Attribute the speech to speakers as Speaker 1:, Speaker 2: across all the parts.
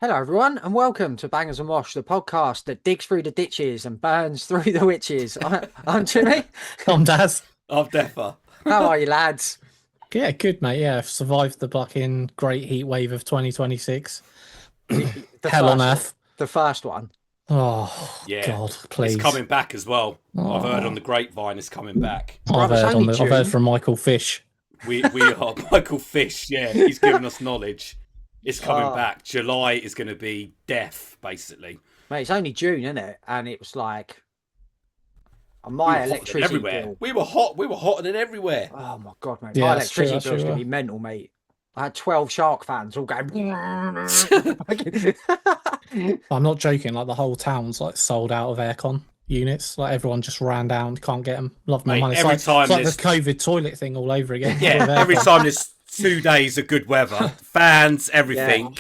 Speaker 1: Hello, everyone, and welcome to Bangers and Wash, the podcast that digs through the ditches and burns through the witches. I'm Jimmy.
Speaker 2: I'm Daz.
Speaker 3: Of Deffer.
Speaker 1: How are you, lads?
Speaker 2: Yeah, good mate. Yeah, I've survived the fucking great heat wave of 2026.
Speaker 1: The
Speaker 2: Hell on
Speaker 1: first one.
Speaker 2: earth.
Speaker 1: The first one.
Speaker 2: Oh
Speaker 3: Yeah.
Speaker 2: God, please.
Speaker 3: It's coming back as well. I've heard
Speaker 2: Oh.
Speaker 3: on the grapevine it's coming back.
Speaker 2: I've
Speaker 1: Bruv, it's
Speaker 2: heard,
Speaker 1: only
Speaker 2: I've heard
Speaker 1: June.
Speaker 2: from Michael Fish.
Speaker 3: We are Michael Fish, yeah. He's given us knowledge. It's coming
Speaker 1: Oh.
Speaker 3: back. July is going to be death, basically.
Speaker 1: Mate, it's only June, isn't it? And it was like
Speaker 3: We were
Speaker 1: my
Speaker 3: hotter than
Speaker 1: electricity
Speaker 3: everywhere.
Speaker 1: bill.
Speaker 3: We were hot. We were hotter than everywhere.
Speaker 1: Oh my God, mate.
Speaker 2: Yeah,
Speaker 1: My
Speaker 2: that's true,
Speaker 1: electricity
Speaker 2: that's
Speaker 1: bill's
Speaker 2: true,
Speaker 1: gonna be mental, mate. I had 12 shark fans all going.
Speaker 2: I'm not joking. Like the whole town's like sold out of aircon units. Like everyone just ran down, can't get them. Love my
Speaker 3: Mate,
Speaker 2: money.
Speaker 3: every time
Speaker 2: it's like the
Speaker 3: there's-
Speaker 2: COVID toilet thing all over again.
Speaker 3: Yeah,
Speaker 2: With
Speaker 3: every
Speaker 2: aircon.
Speaker 3: time there's 2 days of good weather, fans, everything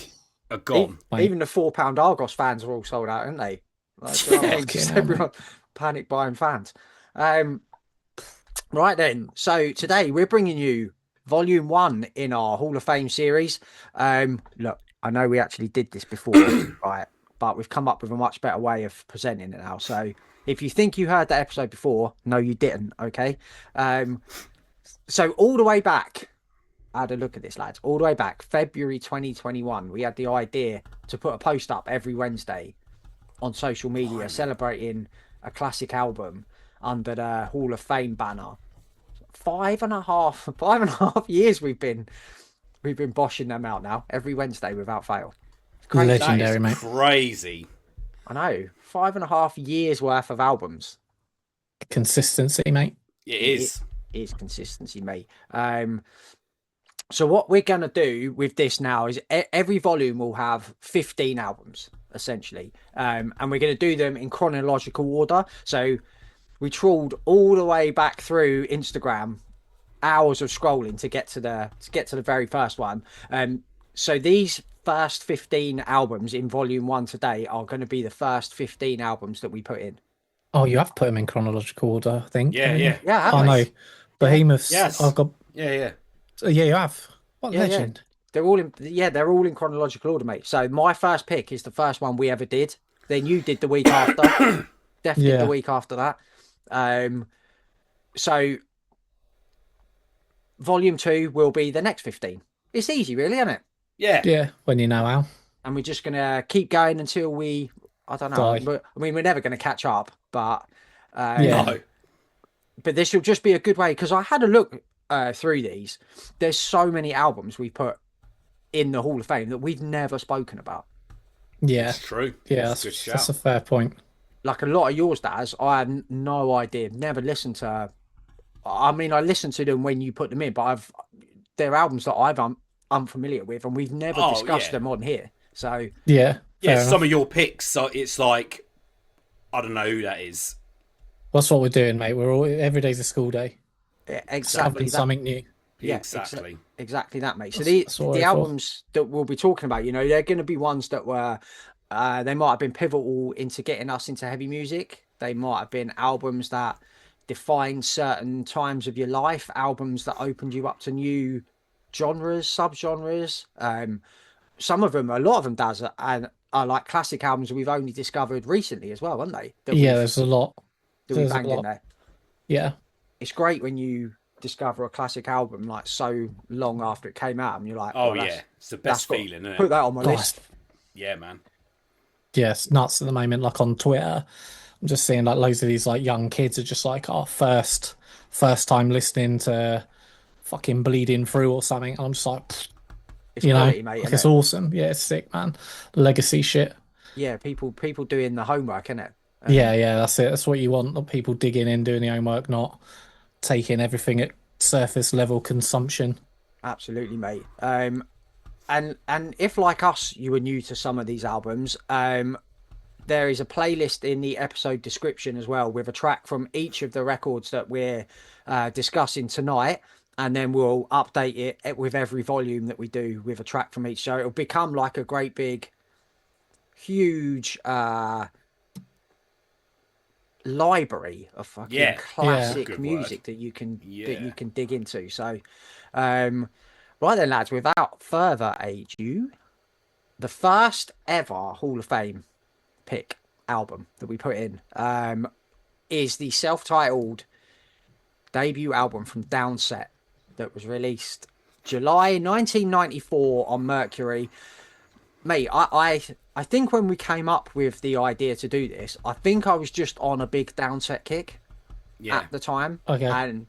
Speaker 3: are gone.
Speaker 1: Even the £4 Argos fans are all sold out, aren't they? Like, you know what I mean? Just
Speaker 2: Fucking hell,
Speaker 1: everyone panic buying fans. Right then. So today we're bringing you Volume 1 in our Hall of Fame series. Look, I know we actually did this before, right? But we've come up with a much better way of presenting it now. So if you think you heard that episode before, no, you didn't. Okay. So all the way back, I had a look at this, lads. All the way back, February 2021, we had the idea to put a post up every Wednesday on social media celebrating a classic album under the Hall of Fame banner. 5.5 years we've been boshing them out now every Wednesday without fail. It's crazy.
Speaker 2: Legendary,
Speaker 3: That
Speaker 2: mate.
Speaker 3: is crazy.
Speaker 1: I know. 5.5 years worth of albums.
Speaker 2: Consistency, mate.
Speaker 3: It is.
Speaker 1: It is consistency, mate. So what we're going to do with this now is every volume will have 15 albums, essentially. And we're going to do them in chronological order. So we trawled all the way back through Instagram, hours of scrolling to get to the very first one. So these first 15 albums in volume 1 today are going to be the first 15 albums that we put in.
Speaker 2: Oh, you have put them in chronological order, I think.
Speaker 3: Yeah,
Speaker 2: haven't you?
Speaker 3: yeah.
Speaker 1: Yeah,
Speaker 2: I know. Behemoths.
Speaker 3: Yes.
Speaker 2: I've got.
Speaker 3: Yeah.
Speaker 2: Yeah, you have. What
Speaker 1: Yeah, yeah.
Speaker 2: legend?
Speaker 1: They're all in chronological order, mate. So my first pick is the first one we ever did. Then you did the week after. Def did
Speaker 2: Yeah.
Speaker 1: the week after that. So volume 2 will be the next 15. It's easy, really, isn't it?
Speaker 3: Yeah.
Speaker 2: Yeah, when you know how.
Speaker 1: And we're just gonna keep going until we, I don't know.
Speaker 2: Die.
Speaker 1: I mean, we're never gonna catch up, but
Speaker 2: Yeah.
Speaker 3: No.
Speaker 1: but this will just be a good way because I had a look through these. There's so many albums we put in the Hall of Fame that we've never spoken about.
Speaker 2: Yeah.
Speaker 3: It's true.
Speaker 2: Yeah,
Speaker 3: It's a good
Speaker 2: that's a
Speaker 3: shout.
Speaker 2: fair point.
Speaker 1: Like a lot of yours, Daz, I had no idea. Never listened to. I mean, I listened to them when you put them in, but they're albums that I'm unfamiliar with, and we've never
Speaker 3: Oh,
Speaker 1: discussed
Speaker 3: yeah.
Speaker 1: them on here. So
Speaker 2: Yeah.
Speaker 3: Yeah,
Speaker 2: fair
Speaker 3: some
Speaker 2: enough.
Speaker 3: of your picks, so it's like, I don't know who that is.
Speaker 2: That's what we're doing, mate. We're all every day's a school day.
Speaker 1: exactly
Speaker 2: Having
Speaker 1: that.
Speaker 2: something new.
Speaker 1: Yeah,
Speaker 3: Exactly.
Speaker 1: Exactly that, mate. So
Speaker 2: That's what
Speaker 1: the
Speaker 2: we're for.
Speaker 1: albums that we'll be talking about, they're going to be ones that were, they might have been pivotal into getting us into heavy music. They might have been albums that defined certain times of your life, albums that opened you up to new genres, subgenres. Some of them, a lot of them, are like classic albums we've only discovered recently as well, aren't they?
Speaker 2: Yeah, there's a lot.
Speaker 1: that we
Speaker 2: there's a
Speaker 1: banged in
Speaker 2: lot.
Speaker 1: there.
Speaker 2: Yeah.
Speaker 1: It's great when you discover a classic album like so long after it came out, and you're like,
Speaker 3: Oh,
Speaker 1: well,
Speaker 3: yeah. It's the best
Speaker 1: got-
Speaker 3: feeling, isn't
Speaker 1: put
Speaker 3: it?
Speaker 1: that on my
Speaker 2: God,
Speaker 1: list.
Speaker 3: Yeah, man.
Speaker 2: yeah, it's nuts at the moment. Like on Twitter, I'm just seeing like loads of these like young kids are just like, oh, first time listening to fucking Bleeding Through or something. And I'm just like,
Speaker 1: It's
Speaker 2: you know,
Speaker 1: quality, mate.
Speaker 2: like
Speaker 1: Innit?
Speaker 2: it's awesome. Yeah, it's sick, man. Legacy shit.
Speaker 1: Yeah, people doing the homework, innit?
Speaker 2: Yeah, that's it. That's what you want. The people digging in, doing the homework, not taking everything at surface level consumption.
Speaker 1: Absolutely, mate. And if like us, you were new to some of these albums, there is a playlist in the episode description as well with a track from each of the records that we're discussing tonight, and then we'll update it with every volume that we do with a track from each. So it'll become like a great big, huge library of fucking
Speaker 3: Yeah.
Speaker 1: classic
Speaker 3: Good
Speaker 1: music
Speaker 3: word.
Speaker 1: that you can
Speaker 3: Yeah.
Speaker 1: dig into. So, right then, lads, without further ado, the first ever Hall of Fame pick album that we put in is the self-titled debut album from Downset that was released July 1994 on Mercury. Mate, I think when we came up with the idea to do this, I think I was just on a big Downset kick at the time.
Speaker 2: Okay.
Speaker 1: And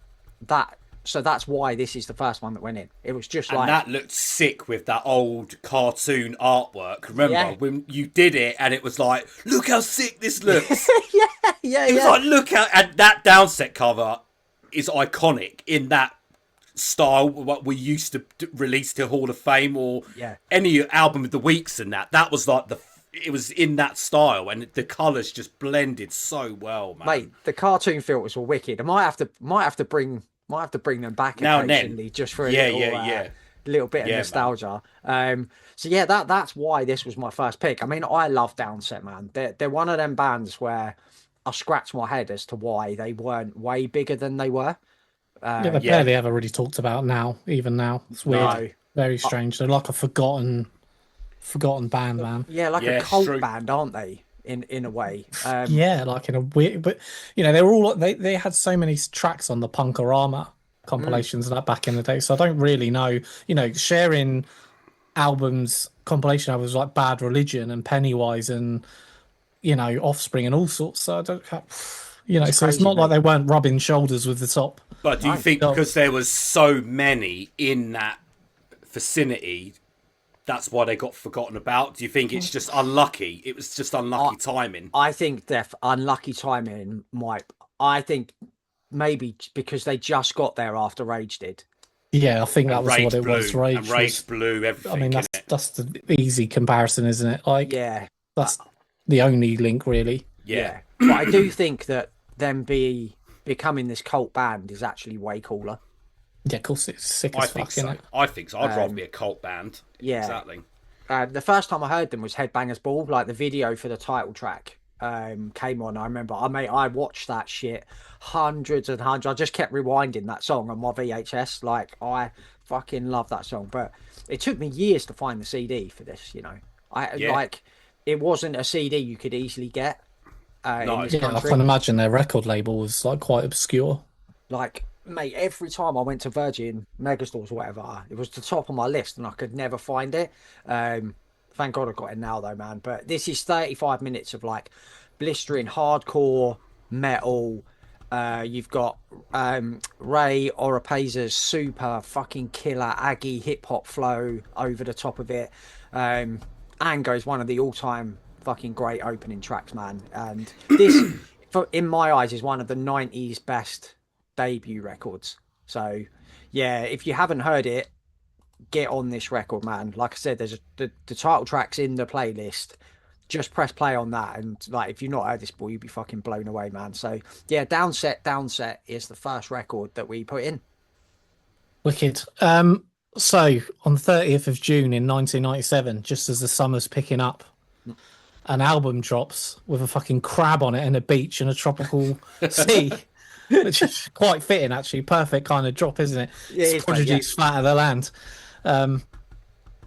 Speaker 1: that's why this is the first one that went in. It was just
Speaker 3: and that looked sick with that old cartoon artwork. Remember when you did it and it was like, look how sick this looks.
Speaker 1: yeah.
Speaker 3: It was like, look how, and that Downset cover is iconic in that style, what we used to release to Hall of Fame or any album of the weeks and that was like it was in that style, and the colours just blended so well, man.
Speaker 1: Mate, the cartoon filters were wicked. I might have to bring them back
Speaker 3: now
Speaker 1: occasionally just for a little bit of nostalgia. So yeah, that's why this was my first pick. I mean, I love Downset, man. They're one of them bands where I scratch my head as to why they weren't way bigger than they were.
Speaker 2: They're barely ever really talked about now. Even now, it's weird. No. Very strange. They're like a forgotten band, man.
Speaker 1: Yeah, like a cult band, aren't they? In a way.
Speaker 2: Like in a weird. But they were all they had so many tracks on the Punkorama compilations and that back in the day. So I don't really know. Sharing compilation albums like Bad Religion and Pennywise and Offspring and all sorts. So I don't. So it's not like they weren't rubbing shoulders with the top.
Speaker 3: But do you think because there was so many in that vicinity, that's why they got forgotten about? Do you think it's just unlucky? It was just unlucky timing.
Speaker 1: I think unlucky timing I think maybe because they just got there after Rage did.
Speaker 2: Yeah, I think that was what it was.
Speaker 3: Rage blew everything. I mean,
Speaker 2: that's the easy comparison, isn't it? Like, that's the only link, really.
Speaker 1: Yeah. But I do think that them becoming this cult band is actually way cooler.
Speaker 2: Yeah, of course, it's sick as fuck, isn't it?
Speaker 3: I think so. I'd rather be a cult band.
Speaker 1: Yeah,
Speaker 3: exactly.
Speaker 1: The first time I heard them was Headbangers Ball. Like the video for the title track came on. I remember, I watched that shit hundreds and hundreds. I just kept rewinding that song on my VHS. Like I fucking love that song, but it took me years to find the CD for this. Like it wasn't a CD you could easily get. In this country.
Speaker 2: I can imagine their record label was like quite obscure.
Speaker 1: Like, mate, every time I went to Virgin Megastores or whatever, it was the top of my list and I could never find it. Thank God I got it now though, man. But this is 35 minutes of like blistering hardcore metal. You've got Ray Oropeza's super fucking killer Aggie hip hop flow over the top of it. Ango is one of the all-time fucking great opening tracks, man. And this, in my eyes, is one of the 90s best debut records. So yeah, if you haven't heard it, get on this record, man. Like I said, there's the title track's in the playlist. Just press play on that, and like if you've not heard this, boy, you'd be fucking blown away, man. So yeah, Downset is the first record that we put in.
Speaker 2: Wicked. So on the 30th of June in 1997, just as the summer's picking up, an album drops with a fucking crab on it and a beach and a tropical sea, which is quite fitting, actually. Perfect kind of drop, isn't it?
Speaker 1: Yeah,
Speaker 2: it's Prodigy's Flat of the Land.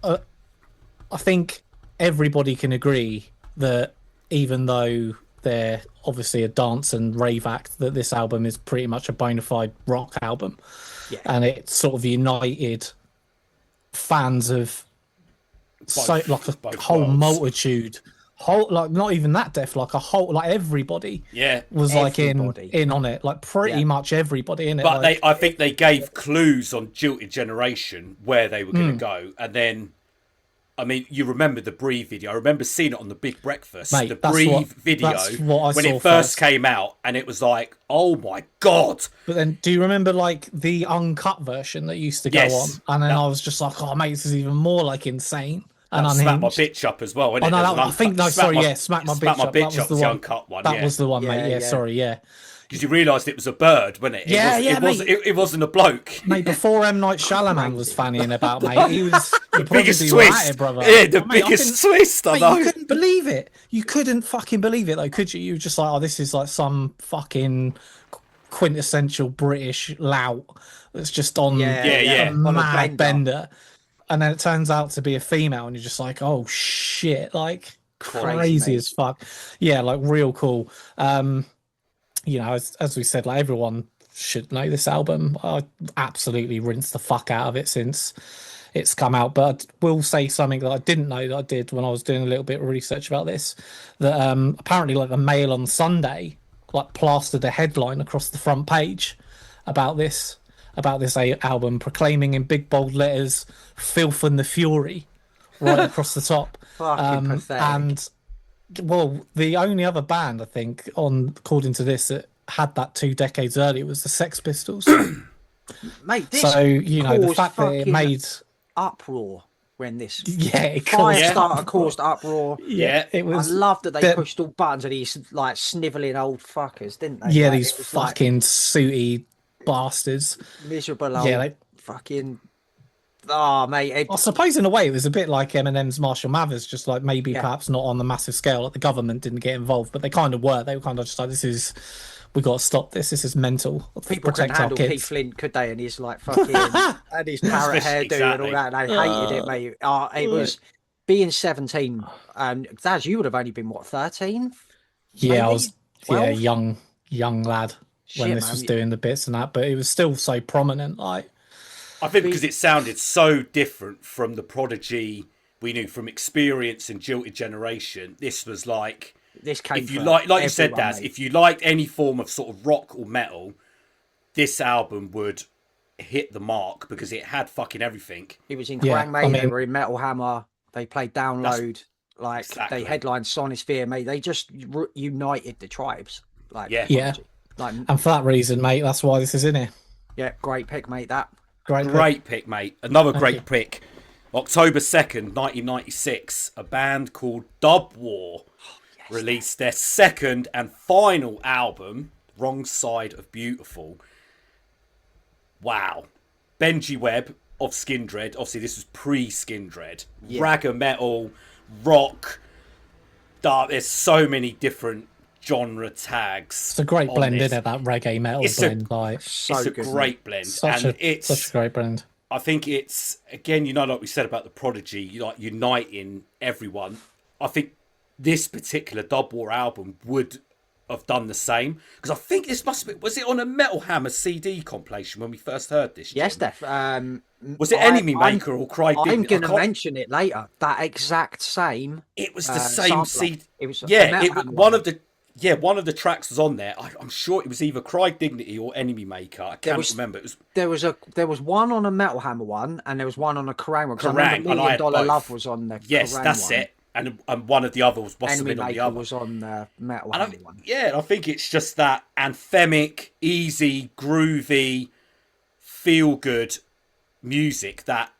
Speaker 2: I think everybody can agree that even though they're obviously a dance and rave act, that this album is pretty much a bona fide rock album. Yeah. And it sort of united fans of a whole multitude. Not even that deaf, like a whole, like everybody was everybody. like in on it, like pretty much everybody in it.
Speaker 3: But I think they gave clues on Jilted Generation where they were going to go, and then I mean, you remember the Breathe video. I remember seeing it on the Big Breakfast.
Speaker 2: Mate,
Speaker 3: the Breathe video when it first came out, and it was like, oh my God.
Speaker 2: But then do you remember like the uncut version that used to go on? And then I was just like, oh mate, this is even more like insane. And
Speaker 3: Smack My Bitch Up as well.
Speaker 2: Smack My Bitch
Speaker 3: Up was the uncut one.
Speaker 2: That was the one, mate. Yeah, sorry, yeah.
Speaker 3: Because you realised it was a bird, wasn't it? It wasn't a bloke.
Speaker 2: Mate, before M. Night Shyamalan was fannying about, mate, he was
Speaker 3: the biggest twist.
Speaker 2: Brother.
Speaker 3: Yeah, the biggest twist, I know.
Speaker 2: You couldn't believe it. You couldn't fucking believe it, though, could you? You were just like, oh, this is like some fucking quintessential British lout that's just on a mad bender. and then it turns out to be a female, and you're just like, oh shit, like crazy as fuck. Yeah, like real cool. As we said, like everyone should know this album. I absolutely rinsed the fuck out of it since it's come out. But I will say something that I didn't know that I did when I was doing a little bit of research about this. That apparently, like the Mail on Sunday, like plastered a headline across the front page about this album, proclaiming in big bold letters "Filth and the Fury" right across the top.
Speaker 1: Fucking pathetic.
Speaker 2: And well, the only other band I think, according to this, that had that 2 decades earlier was the Sex Pistols.
Speaker 1: Mate, this
Speaker 2: so the fact that it made
Speaker 1: uproar when this
Speaker 2: Firestarter
Speaker 1: caused uproar.
Speaker 2: Yeah, it was.
Speaker 1: I love that they pushed all buttons of these like snivelling old fuckers, didn't they?
Speaker 2: Yeah,
Speaker 1: like,
Speaker 2: these fucking sooty bastards.
Speaker 1: Miserable old fucking. Oh, mate.
Speaker 2: I suppose in a way it was a bit like Eminem's Marshall Mathers, just like maybe perhaps not on the massive scale. Like the government didn't get involved, but they kind of were. They were kind of just like, we got to stop this. This is mental.
Speaker 1: People couldn't handle Keith Flint, could they? And his like fucking and his parrot hairdo and all that. And I hated it, mate. It was being 17. And Daz, you would have only been what, 13?
Speaker 2: Yeah,
Speaker 1: maybe?
Speaker 2: I was
Speaker 1: 12?
Speaker 2: young lad when this was doing the bits and that, but it was still so prominent. Like,
Speaker 3: I think because it sounded so different from the Prodigy we knew from Experience and Jilted Generation. This was like,
Speaker 1: this came
Speaker 3: if you like you said, Daz, if you liked any form of sort of rock or metal, this album would hit the mark because it had fucking everything.
Speaker 1: It was in Kerrang, mate. They were in Metal Hammer. They played Download. Like they headlined Sonisphere, mate. They just united the tribes. Like
Speaker 2: Like, and for that reason, mate, that's why this is in here.
Speaker 1: Yeah, great pick, mate. That
Speaker 3: great pick, mate. Another great pick. October 2nd, 1996, a band called Dub War released their second and final album, Wrong Side of Beautiful. Wow. Benji Webb of Skindred. Obviously, this was pre-Skindred. Ragga metal, rock. There's so many different genre tags.
Speaker 2: It's a great blend, isn't it? That reggae metal blend.
Speaker 3: It's a great blend.
Speaker 2: Such a great blend.
Speaker 3: I think it's, again, like we said about the Prodigy, like uniting everyone. I think this particular Dub War album would have done the same, because I think this must have been, was it on a Metal Hammer CD compilation when we first heard this, Jim?
Speaker 1: Yes, Steph.
Speaker 3: Was it Enemy Maker or Cry Dignity?
Speaker 1: I'm going to mention it later. That exact same.
Speaker 3: It was the same CD.
Speaker 1: It was
Speaker 3: one of the tracks was on there. I'm sure it was either Cry Dignity or Enemy Maker. I can't remember. There
Speaker 1: was one on a Metal Hammer one, and there was one on a Kerrang one. Kerrang, $1 Million Love was on the
Speaker 3: Kerrang that's one. It. And one of the others must have been on the other.
Speaker 1: Was on the Metal Hammer one.
Speaker 3: Yeah, I think it's just that anthemic, easy, groovy, feel good music that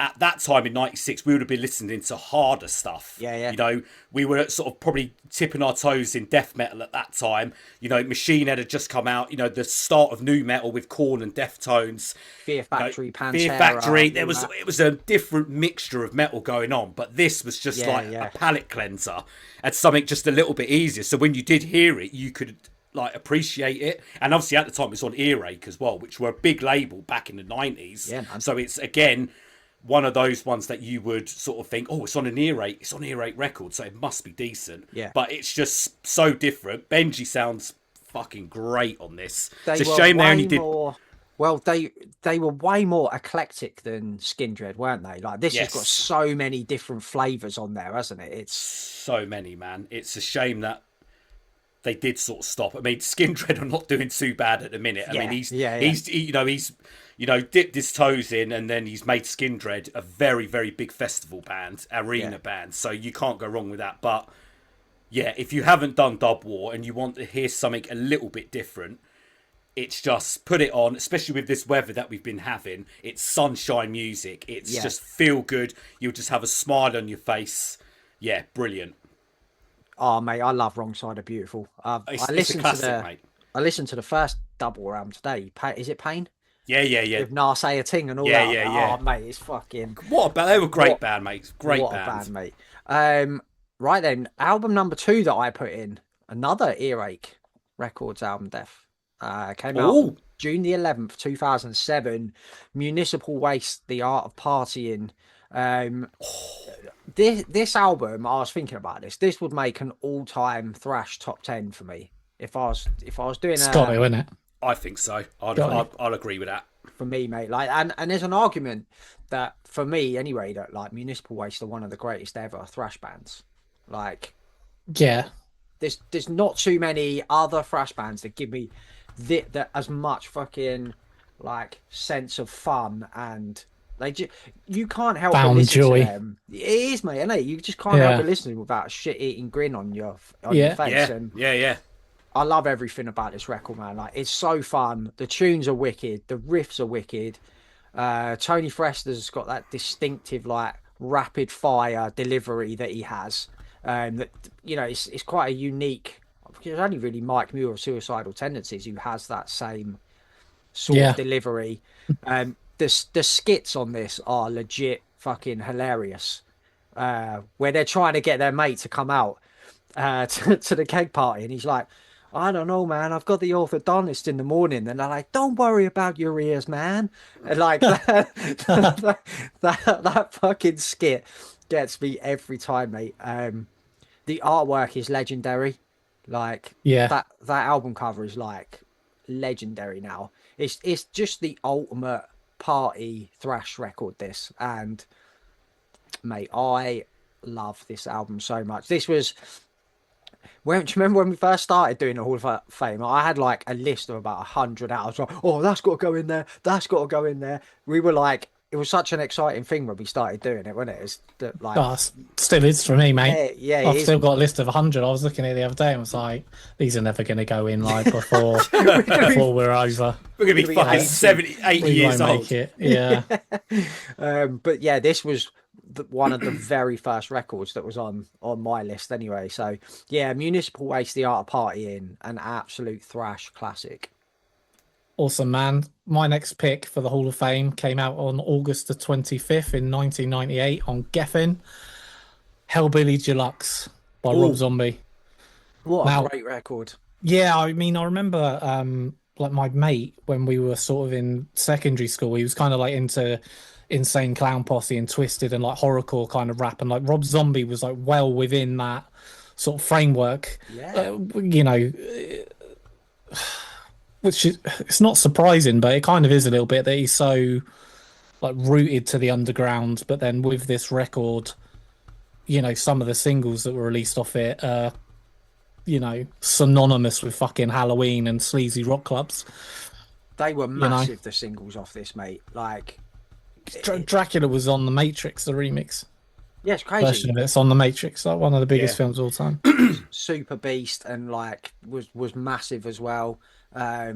Speaker 3: at that time in 96 we would have been listening to harder stuff.
Speaker 1: Yeah.
Speaker 3: We were sort of probably tipping our toes in death metal at that time. Machine Head had just come out. The start of new metal with Korn and Deftones.
Speaker 1: Fear Factory, Pantera.
Speaker 3: Fear Factory. It was a different mixture of metal going on, but this was just a palate cleanser and something just a little bit easier. So when you did hear it, you could like appreciate it. And obviously at the time it was on Earache as well, which were a big label back in the 90s.
Speaker 1: Yeah, man.
Speaker 3: So it's again one of those ones that you would sort of think, oh, it's on an Earache, it's on Earache Records, so it must be decent.
Speaker 1: Yeah.
Speaker 3: But it's just so different. Benji sounds fucking great on this. It's a shame they only did.
Speaker 1: Well, they were way more eclectic than Skindred, weren't they? Like this has got so many different flavors on there, hasn't it? It's
Speaker 3: so many, man. It's a shame that they did sort of stop. I mean, Skindred are not doing too bad at the minute. I mean, he's dipped his toes in, and then he's made Skindred a very, very big festival band, arena band. So you can't go wrong with that. But yeah, if you haven't done Dub War and you want to hear something a little bit different, it's just put it on, especially with this weather that we've been having. It's sunshine music. It's just feel good. You'll just have a smile on your face. Yeah, brilliant.
Speaker 1: Oh, mate, I love Wrong Side of Beautiful. I listened to the first Dub War album today. Is it Pain?
Speaker 3: Yeah.
Speaker 1: With Nas Ting and all that.
Speaker 3: Yeah.
Speaker 1: Oh, mate, it's fucking...
Speaker 3: What a band. They were a great band, mate. Great
Speaker 1: band, mate. Right then, album number 2 that I put in, another Earache Records album, Def. Came out June the 11th, 2007. Municipal Waste, The Art of Partying. This album, I was thinking about this. This would make an all-time thrash top 10 for me if I was doing
Speaker 2: It's got to, isn't it?
Speaker 3: I think so. I'll agree with that.
Speaker 1: For me, mate. Like, and there's an argument that for me anyway that like Municipal Waste are one of the greatest ever thrash bands. Like,
Speaker 2: yeah,
Speaker 1: there's not too many other thrash bands that give me that as much fucking like sense of fun, and you can't help but listen
Speaker 2: joy
Speaker 1: to them. It is, mate, isn't it? You just can't help but listen without a shit-eating grin on your face.
Speaker 3: Yeah.
Speaker 1: I love everything about this record, man. Like, it's so fun. The tunes are wicked. The riffs are wicked. Tony Frester's got that distinctive, like, rapid fire delivery that he has. That, you know, it's quite a unique. It's only really Mike Muir of Suicidal Tendencies who has that same sort of delivery. The skits on this are legit fucking hilarious. Where they're trying to get their mate to come out to the keg party, and he's like, I don't know, man. I've got the orthodontist in the morning, and they're like, "Don't worry about your ears, man." And like that fucking skit gets me every time, mate. The artwork is legendary. Like, that album cover is like legendary now. It's just the ultimate party thrash record. This, and mate, I love this album so much. This was. Do you remember when we first started doing the Hall of Fame? I had like a list of about 100 hours. Like, oh, that's got to go in there. That's got to go in there. We were like, it was such an exciting thing when we started doing it, wasn't it? It's like,
Speaker 2: still is for me, mate.
Speaker 1: Yeah,
Speaker 2: I've still got a list of 100. I was looking at it the other day and was like, these are never going to go in like before we're over.
Speaker 3: We're going to be fucking 78 years old.
Speaker 2: Make it. Yeah.
Speaker 1: But yeah, this was one of the very first records that was on my list anyway. So yeah, Municipal Waste, The Art of Partying, an absolute thrash classic.
Speaker 2: Awesome, man. My next pick for the Hall of Fame came out on August the 25th in 1998 on Geffen. Hellbilly Deluxe by Rob Zombie.
Speaker 1: What a great record.
Speaker 2: Yeah, I mean, I remember like my mate when we were sort of in secondary school, he was kind of like into Insane Clown Posse and Twisted and like horrorcore kind of rap, and like Rob Zombie was like well within that sort of framework. You know, which is, it's not surprising, but it kind of is a little bit that he's so like rooted to the underground. But then with this record, you know, some of the singles that were released off it, you know, synonymous with fucking Halloween and sleazy rock clubs.
Speaker 1: They were massive, you know? The singles off this, mate. Like,
Speaker 2: Dracula was on The Matrix, the remix.
Speaker 1: Yeah, it's crazy.
Speaker 2: Version of it's on The Matrix, like one of the biggest films of all time.
Speaker 1: Super Beast, and like was massive as well. I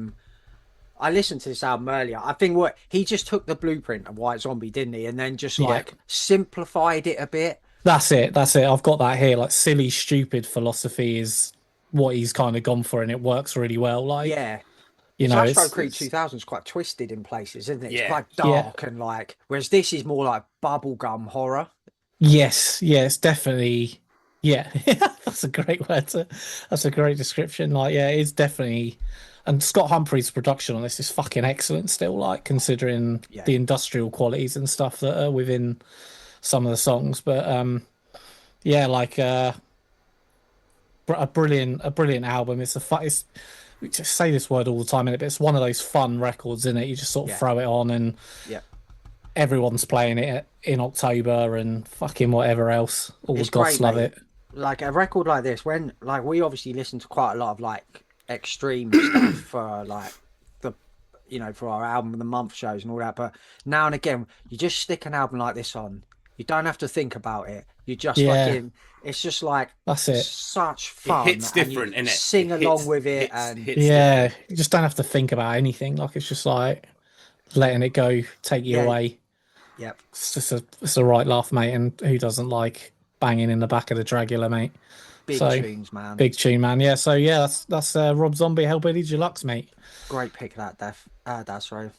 Speaker 1: listened to this album earlier. I think what he just took the blueprint of White Zombie, didn't he, and then just like simplified it a bit.
Speaker 2: That's it. I've got that here. Like, silly, stupid philosophy is what he's kind of gone for, and it works really well. Like, you know,
Speaker 1: Astro Creed 2000 is quite twisted in places, isn't it? It's quite dark and like, whereas this is more like bubblegum horror.
Speaker 2: Yes, it's definitely. Yeah, that's a great word. That's a great description. Like, yeah, it's definitely. And Scott Humphrey's production on this is fucking excellent still, like, considering the industrial qualities and stuff that are within some of the songs. But yeah, like a brilliant album. It's we just say this word all the time, but it's one of those fun records, isn't it? You just sort of throw it on and everyone's playing it in October and fucking whatever else. All the goths love it.
Speaker 1: Like a record like this, when like we obviously listen to quite a lot of like extreme stuff for like the, you know, for our album of the month shows and all that, but now and again you just stick an album like this on, you don't have to think about it, you just fucking, it's just like,
Speaker 2: that's it,
Speaker 1: such fun.
Speaker 3: It hits different, innit?
Speaker 1: Sing along with it, and
Speaker 2: you just don't have to think about anything. Like, it's just like letting it go, take you away. It's just it's a right laugh, mate. And who doesn't like banging in the back of the Dragula, mate?
Speaker 1: Big tunes, man.
Speaker 2: Big tune, man. Yeah, so yeah, that's Rob Zombie, Hellbilly Deluxe, mate.
Speaker 1: Great pick, that, that's right.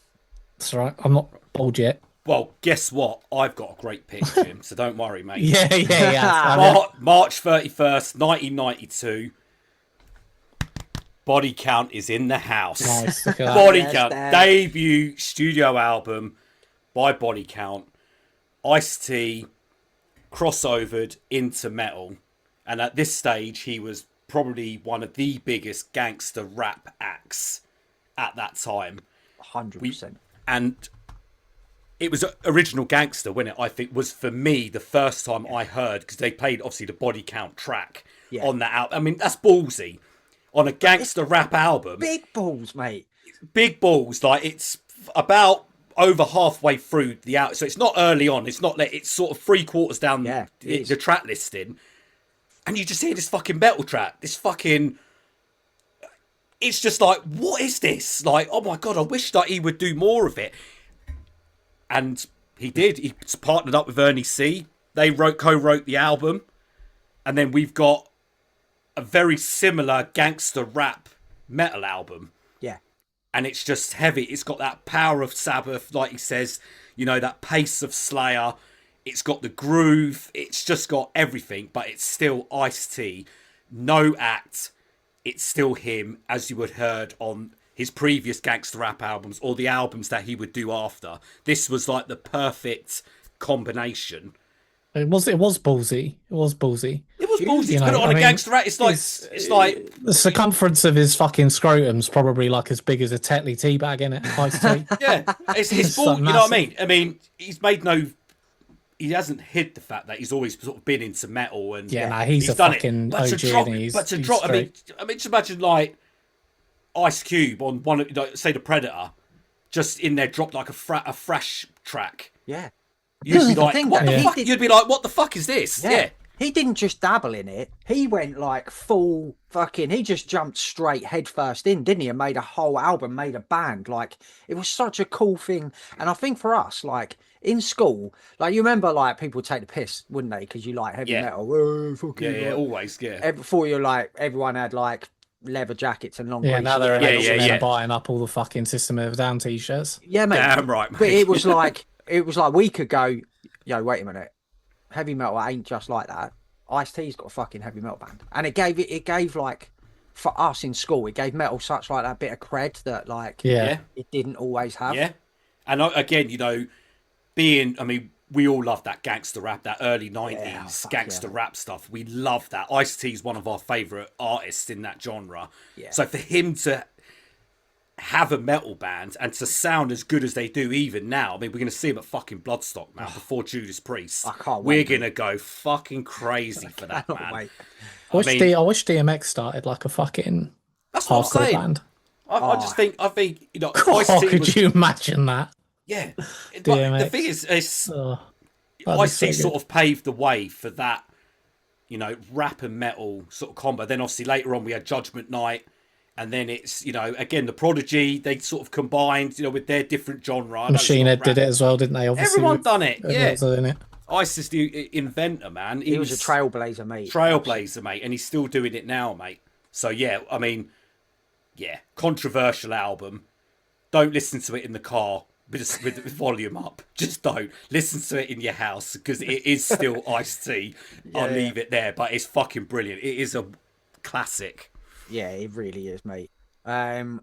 Speaker 2: That's right. I'm not bold yet.
Speaker 3: Well, guess what? I've got a great pick, Jim, so don't worry, mate.
Speaker 2: Yeah.
Speaker 3: March 31st, 1992. Body Count is in the house.
Speaker 2: Nice. Look at that.
Speaker 3: Body Count, debut studio album by Body Count. Ice-T crossovered into metal, and at this stage he was probably one of the biggest gangster rap acts at that time.
Speaker 1: 100%.
Speaker 3: And it was original gangster when it, I think, was for me the first time I heard, because they played obviously the Body Count track on that album. I mean, that's ballsy on a gangster rap album.
Speaker 1: Big balls, mate.
Speaker 3: Big balls. Like, it's about over halfway through the out, so it's not early on. It's not like it's sort of 3/4 down the track listing, and you just hear this fucking metal track. This fucking. It's just like, what is this? Like, oh my god, I wish that he would do more of it. And he did. He partnered up with Ernie C. They co-wrote the album. And then we've got a very similar gangster rap metal album.
Speaker 1: Yeah.
Speaker 3: And it's just heavy. It's got that power of Sabbath, like he says, you know, that pace of Slayer. It's got the groove. It's just got everything, but it's still Ice-T. No act. It's still him, as you had heard on his previous gangster rap albums or the albums that he would do after. This was like the perfect combination.
Speaker 2: It was ballsy. It was ballsy.
Speaker 3: It was ballsy to put it on a gangster rap. It's like
Speaker 2: the circumference of his fucking scrotum's probably like as big as a Tetley tea bag, in it.
Speaker 3: Yeah, it's ball. You know what I mean? I mean, he's made no. He hasn't hid the fact that he's always sort of been into metal and
Speaker 2: he's a fucking OG.
Speaker 3: But to drop, I mean, just imagine like Ice Cube on one of, like, say, the Predator, just in there dropped like a fresh track.
Speaker 1: Yeah.
Speaker 3: You'd be like, what the fuck? You'd be like, what the fuck is this? Yeah.
Speaker 1: He didn't just dabble in it. He went like full fucking. He just jumped straight headfirst in, didn't he? And made a whole album, made a band. Like, it was such a cool thing. And I think for us, like in school, like you remember, like people would take the piss, wouldn't they? Because you like heavy metal. Oh, fucking
Speaker 3: always. Yeah.
Speaker 1: Before you like, everyone had like leather jackets and long.
Speaker 2: Now they're buying up all the fucking System of a Down t-shirts.
Speaker 1: Yeah, mate.
Speaker 3: Damn right, mate.
Speaker 1: But it was like we could go. Yo, wait a minute. Heavy metal ain't just like that. Ice-T's got a fucking heavy metal band, and it gave like, for us in school, it gave metal such like that bit of cred that like it didn't always have.
Speaker 3: Yeah, and again, you know, we all love that gangster rap, that early 90s gangster rap stuff. We love that. Ice-T's one of our favourite artists in that genre. Yeah. So for him to have a metal band and to sound as good as they do even now, I mean, we're going to see him at fucking Bloodstock, man, before Judas Priest.
Speaker 1: I can't wait.
Speaker 3: We're going to go fucking crazy for that, man.
Speaker 1: Wait.
Speaker 2: I wish DMX started like a fucking hardcore band.
Speaker 3: I think, you know,
Speaker 2: could you imagine that?
Speaker 3: Yeah. But the thing is, Ice-T sort of paved the way for that, you know, rap and metal sort of combo. Then obviously later on we had Judgment Night. And then it's, you know, again, the Prodigy, they sort of combined, you know, with their different genre.
Speaker 2: Machine Head did it as well, didn't they?
Speaker 3: Obviously, everyone done it, yeah.
Speaker 2: In it.
Speaker 3: Ice is the inventor, man.
Speaker 1: He was a trailblazer, mate.
Speaker 3: Trailblazer, mate. And he's still doing it now, mate. So, yeah, I mean, controversial album. Don't listen to it in the car with volume up. Just don't. Listen to it in your house, because it is still Ice-T. I'll leave it there, but it's fucking brilliant. It is a classic.
Speaker 1: Yeah, it really is, mate. Right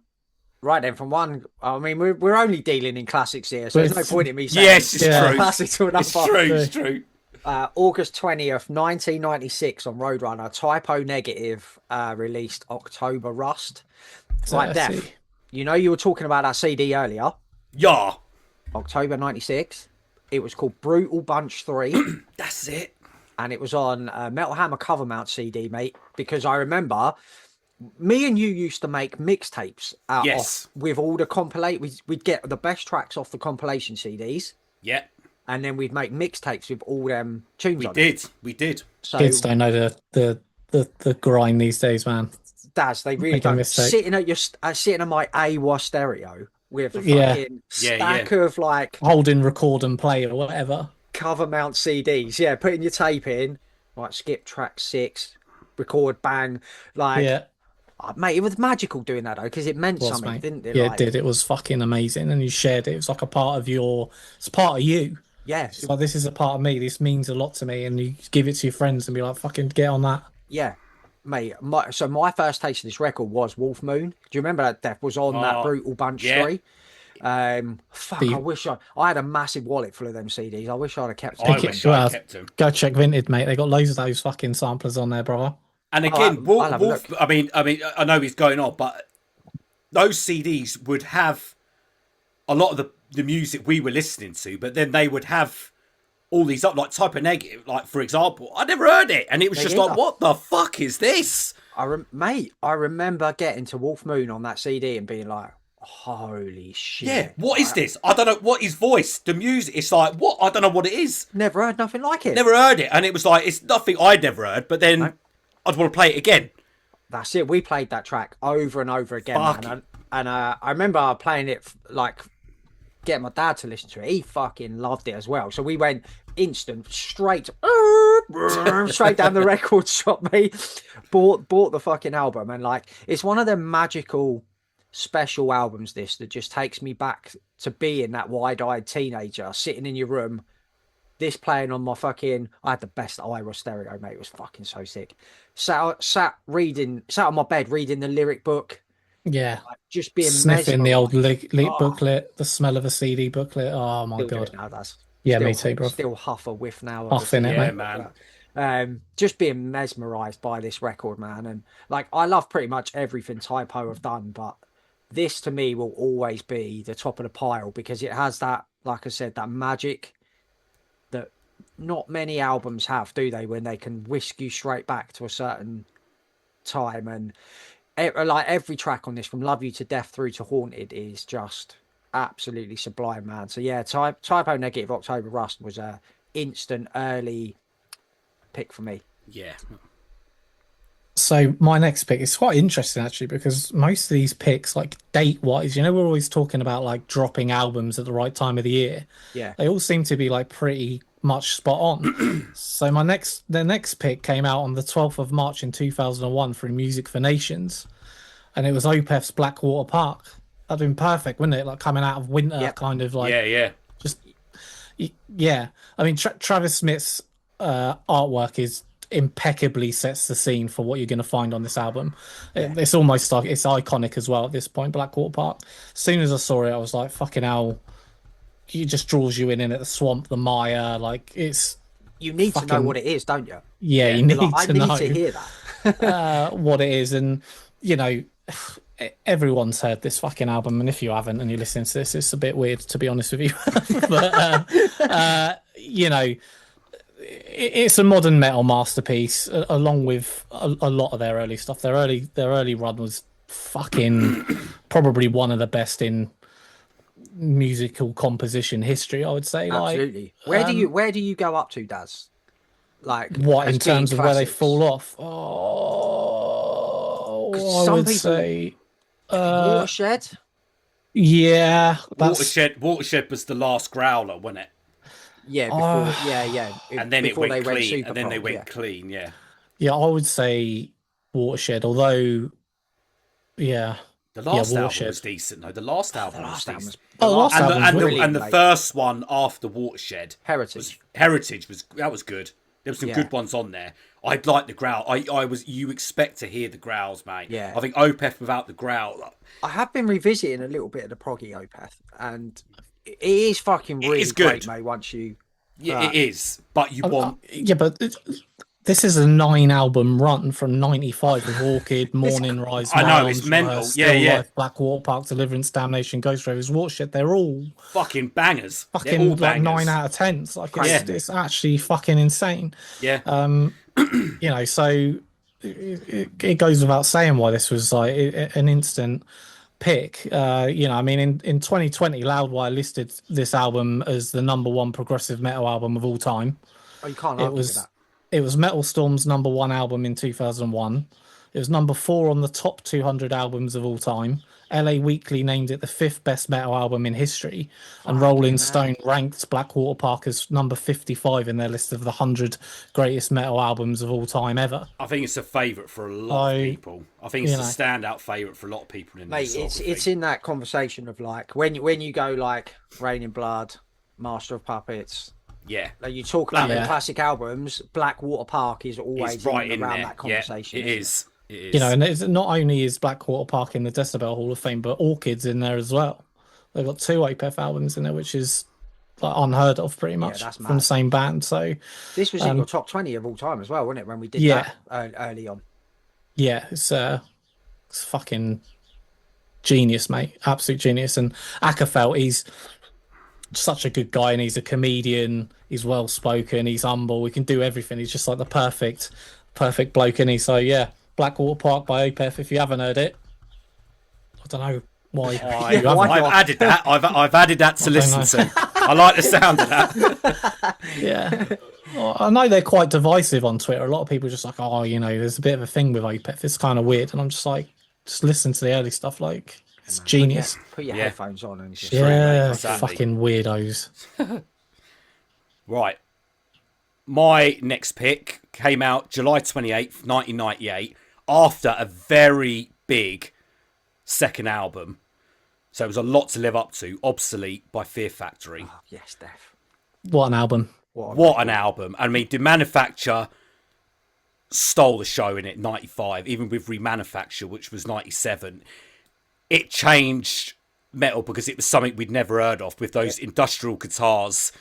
Speaker 1: then, from one, I mean, we're only dealing in classics here, so there's no point in me saying
Speaker 3: yes, it's true.
Speaker 1: Classic to another.
Speaker 3: It's true.
Speaker 1: August 20th, 1996 on Roadrunner, Typo Negative released October Rust. Right, Def, you know you were talking about that CD earlier.
Speaker 3: Yeah.
Speaker 1: October 96. It was called Brutal Bunch 3.
Speaker 3: That's it.
Speaker 1: And it was on Metal Hammer cover mount CD, mate, because I remember me and you used to make mixtapes with all the we'd get the best tracks off the compilation CDs.
Speaker 3: Yeah.
Speaker 1: And then we'd make mixtapes with all them tunes
Speaker 3: We did.
Speaker 2: So, kids don't know the grind these days, man.
Speaker 1: Daz, they really don't. Sitting at my AWA stereo with a fucking stack of like
Speaker 2: holding record and play or whatever.
Speaker 1: Cover mount CDs. Yeah, putting your tape in, like skip track 6, record, bang. Like mate, it was magical doing that though, because it meant something, didn't it?
Speaker 2: Yeah, it did. It was fucking amazing, and you shared it. It was like a part of it's part of you.
Speaker 1: Yeah.
Speaker 2: It's like, this is a part of me. This means a lot to me, and you give it to your friends and be like, fucking get on that.
Speaker 1: Yeah, mate. My first taste of this record was Wolf Moon. Do you remember that? Def was on that Brutal Bunch 3. Fuck, I wish I had a massive wallet full of them CDs. I wish I'd have kept
Speaker 3: I
Speaker 1: them.
Speaker 3: wish I kept them.
Speaker 2: Go check Vinted, mate. They got loads of those fucking samplers on there, brother.
Speaker 3: And again,
Speaker 1: I'll have a
Speaker 3: Wolf.
Speaker 1: look.
Speaker 3: I mean, I know he's going on, but those CDs would have a lot of the music we were listening to, but then they would have all these up, like Type of Negative, like for example. I never heard it, and it was just like, what the fuck is this?
Speaker 1: Mate, I remember getting to Wolf Moon on that CD and being like, holy shit.
Speaker 3: Yeah, what is this? I don't know. What is voice? The music, it's like, what? I don't know what it is.
Speaker 1: Never heard nothing like it.
Speaker 3: Never heard it. And it was like, it's nothing I'd never heard, but then I'd want to play it again.
Speaker 1: That's it. We played that track over and over again. Man. And I remember playing it, like, getting my dad to listen to it. He fucking loved it as well. So we went instant, straight down the record shop, mate. Bought the fucking album. And, like, it's one of the magical special albums, this, that just takes me back to being that wide-eyed teenager sitting in your room, this playing on my fucking, I had the best Ira stereo, mate. It was fucking so sick. Sat on my bed reading the lyric book.
Speaker 2: Yeah,
Speaker 1: like, just being
Speaker 2: sniffing the old booklet, the smell of a CD booklet. Oh my god. Yeah, me too, bro.
Speaker 1: Still huff a whiff now.
Speaker 2: Huffing it, mate.
Speaker 3: Man.
Speaker 1: Just being mesmerized by this record, man. And like, I love pretty much everything Typo have done, but this to me will always be the top of the pile because it has that, like I said, that magic that not many albums have, do they? When they can whisk you straight back to a certain time. And like every track on this, from Love You to Death through to Haunted, is just absolutely sublime, man. So yeah, Typo Negative October Rust was a instant early pick for me.
Speaker 3: Yeah.
Speaker 2: So my next pick is quite interesting actually, because most of these picks, like date wise, you know, we're always talking about like dropping albums at the right time of the year.
Speaker 1: Yeah,
Speaker 2: they all seem to be like pretty much spot on. So the next pick came out on the 12th of March in 2001 through Music for Nations, and it was Opeth's Blackwater Park. That'd been perfect, wouldn't it? Like coming out of winter, kind of like yeah. I mean, Travis Smith's artwork is impeccably sets the scene for what you're going to find on this album. It's almost like it's iconic as well at this point. Blackwater Park. As soon as I saw it, I was like, "Fucking hell!" It just draws you in at the swamp, the mire. Like it's.
Speaker 1: You need to know what it is, don't you?
Speaker 2: Yeah, you need to know.
Speaker 1: I need to hear
Speaker 2: that. What it is, and you know, everyone's heard this fucking album, and if you haven't and you're listening to this, it's a bit weird, to be honest with you. But you know, it's a modern metal masterpiece, along with a lot of their early stuff. Their early run was fucking probably one of the best in musical composition history, I would say.
Speaker 1: Absolutely.
Speaker 2: Like,
Speaker 1: where do you go up to, Daz? Like
Speaker 2: what in terms of
Speaker 1: classics?
Speaker 2: Where they fall off? I would say
Speaker 1: Watershed.
Speaker 2: Yeah,
Speaker 3: Watershed was the last growler, wasn't it?
Speaker 1: Yeah, before, yeah.
Speaker 3: And then it went clean. And then they went clean. Yeah.
Speaker 2: Yeah, I would say Watershed. Although,
Speaker 3: the last album was decent. No, the last album was decent. And the first one after Watershed,
Speaker 1: Heritage
Speaker 3: was good. There were some good ones on there. I like the growl. You expect to hear the growls, mate.
Speaker 1: Yeah.
Speaker 3: I think Opeth without the growl.
Speaker 1: I have been revisiting a little bit of the proggy Opeth, and it is fucking really great, mate. Once you,
Speaker 3: it is. But you want,
Speaker 2: but this is a 9-album run from '95 with Orchid, Morning Rise.
Speaker 3: I know it's mental.
Speaker 2: Life, Blackwater Park, Deliverance, Damnation, Ghost Ravers, Watershed. They're all
Speaker 3: fucking bangers.
Speaker 2: Fucking all like 9 out of 10s. Like it's actually fucking insane.
Speaker 3: Yeah.
Speaker 2: You know, so it goes without saying why this was like an instant pick. You know, I mean, in 2020, Loudwire listed this album as the #1 progressive metal album of all time.
Speaker 1: Oh, you can't argue with that.
Speaker 2: It was Metal Storm's #1 album in 2001. It was #4 on the top 200 albums of all time. LA Weekly named it the 5th best metal album in history, and Rolling Stone ranked Blackwater Park as number 55 in their list of the 100 greatest metal albums of all time ever.
Speaker 3: I think it's a favourite for a lot of people. I think it's a standout favourite for a lot of people.
Speaker 1: Mate, it's in that conversation of like when you go like Rain in Blood, Master of Puppets.
Speaker 3: Yeah,
Speaker 1: like you talk about the classic albums. Blackwater Park is always
Speaker 3: right in
Speaker 1: around
Speaker 3: there.
Speaker 1: that conversation.
Speaker 3: Yeah, it is.
Speaker 2: You know, and it's not only is Blackwater Park in the Decibel Hall of Fame, but Orchid's in there as well. They've got 2 Opeth albums in there, which is like unheard of, pretty much,
Speaker 1: that's
Speaker 2: from the
Speaker 1: mad.
Speaker 2: same band. So
Speaker 1: This was in your top 20 of all time as well, wasn't it? When we did
Speaker 2: Yeah.
Speaker 1: that early on.
Speaker 2: yeah, it's fucking genius, mate. Absolute genius. And Ackerfeld, he's such a good guy, and he's a comedian. He's well spoken. He's humble. He can do everything. He's just like the perfect bloke, and so yeah. Blackwater Park by Opeth. If you haven't heard it, I don't know why.
Speaker 3: I've added that. I've added that to listen to. I like the sound of that.
Speaker 2: Yeah. Well, I know they're quite divisive on Twitter. A lot of people are just like, oh, there's a bit of a thing with Opeth. It's kind of weird, and I'm just like, just listen to the early stuff. Like, it's genius.
Speaker 1: Put your headphones on and just
Speaker 3: Exactly.
Speaker 2: Fucking weirdos.
Speaker 3: Right. My next pick came out July 28th, 1998, after a very big second album. So it was a lot to live up to. Obsolete by Fear Factory.
Speaker 1: Oh, yes, Def.
Speaker 2: What an album.
Speaker 3: What an album. I mean, the Manufacture stole the show in it, 95, even with Remanufacture, which was 97. It changed metal because it was something we'd never heard of, with those industrial guitars.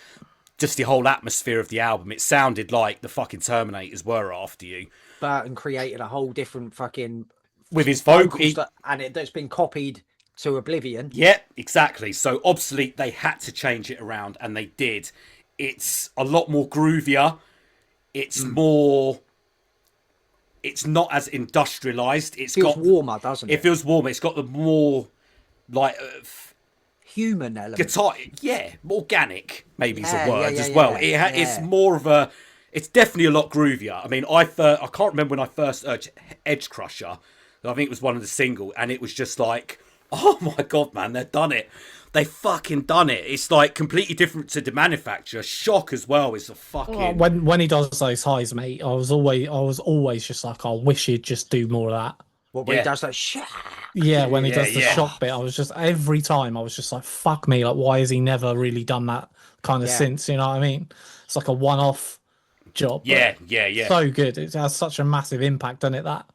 Speaker 3: Just the whole atmosphere of the album. It sounded like the fucking Terminators were after you.
Speaker 1: Burton created a whole different fucking...
Speaker 3: With his vocals.
Speaker 1: That's been copied to oblivion.
Speaker 3: Yeah, exactly. So Obsolete, they had to change it around, and they did. It's a lot more groovier. It's more... It's not as industrialized. It feels
Speaker 1: warmer, doesn't it?
Speaker 3: It feels warmer. It's got the more, like...
Speaker 1: human element.
Speaker 3: Guitar, yeah, organic, maybe is a word as well. It's more of a... It's definitely a lot groovier. I mean, I can't remember when I first heard Edge Crusher. I think it was one of the single, and it was just like, oh my God, man, they've done it. They fucking done it. It's like completely different to the Manufacturer. Shock as well is a fucking...
Speaker 2: When he does those highs, mate, I was always just like, I wish he'd just do more of that.
Speaker 1: When he does that shit.
Speaker 2: Yeah, when he does the shock bit, I was just, every time I was just like, fuck me, like, why has he never really done that kind of since, you know what I mean? It's like a one-off job.
Speaker 3: Yeah.
Speaker 2: So good. It has such a massive impact, doesn't it, that?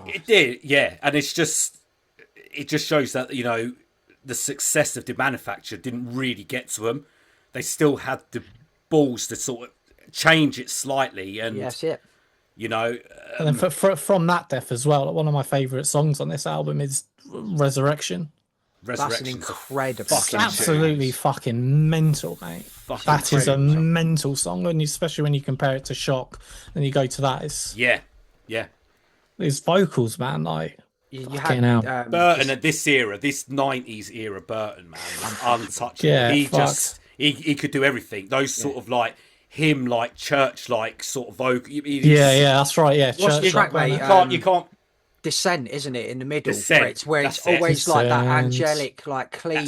Speaker 3: It did, yeah. And it just shows that, the success of the Manufacturer didn't really get to them. They still had the balls to sort of change it slightly. And
Speaker 1: that's it.
Speaker 2: And then from that Def as well, one of my favourite songs on this album is Resurrection.
Speaker 1: That's an incredible
Speaker 2: absolutely fucking mental, mate. That is a mental song, and especially when you compare it to Shock, and you go to that, it's his vocals, man, like
Speaker 1: you had
Speaker 3: Burton at this era, this 90s era Burton, man, was untouchable. He could do everything. Those sort of like him, like church, like sort of vocal.
Speaker 2: That's right. Yeah,
Speaker 1: what's the track, mate?
Speaker 3: You can't.
Speaker 1: Descent, isn't it, in the middle?
Speaker 3: Descent,
Speaker 1: where it's always like that angelic, like clean.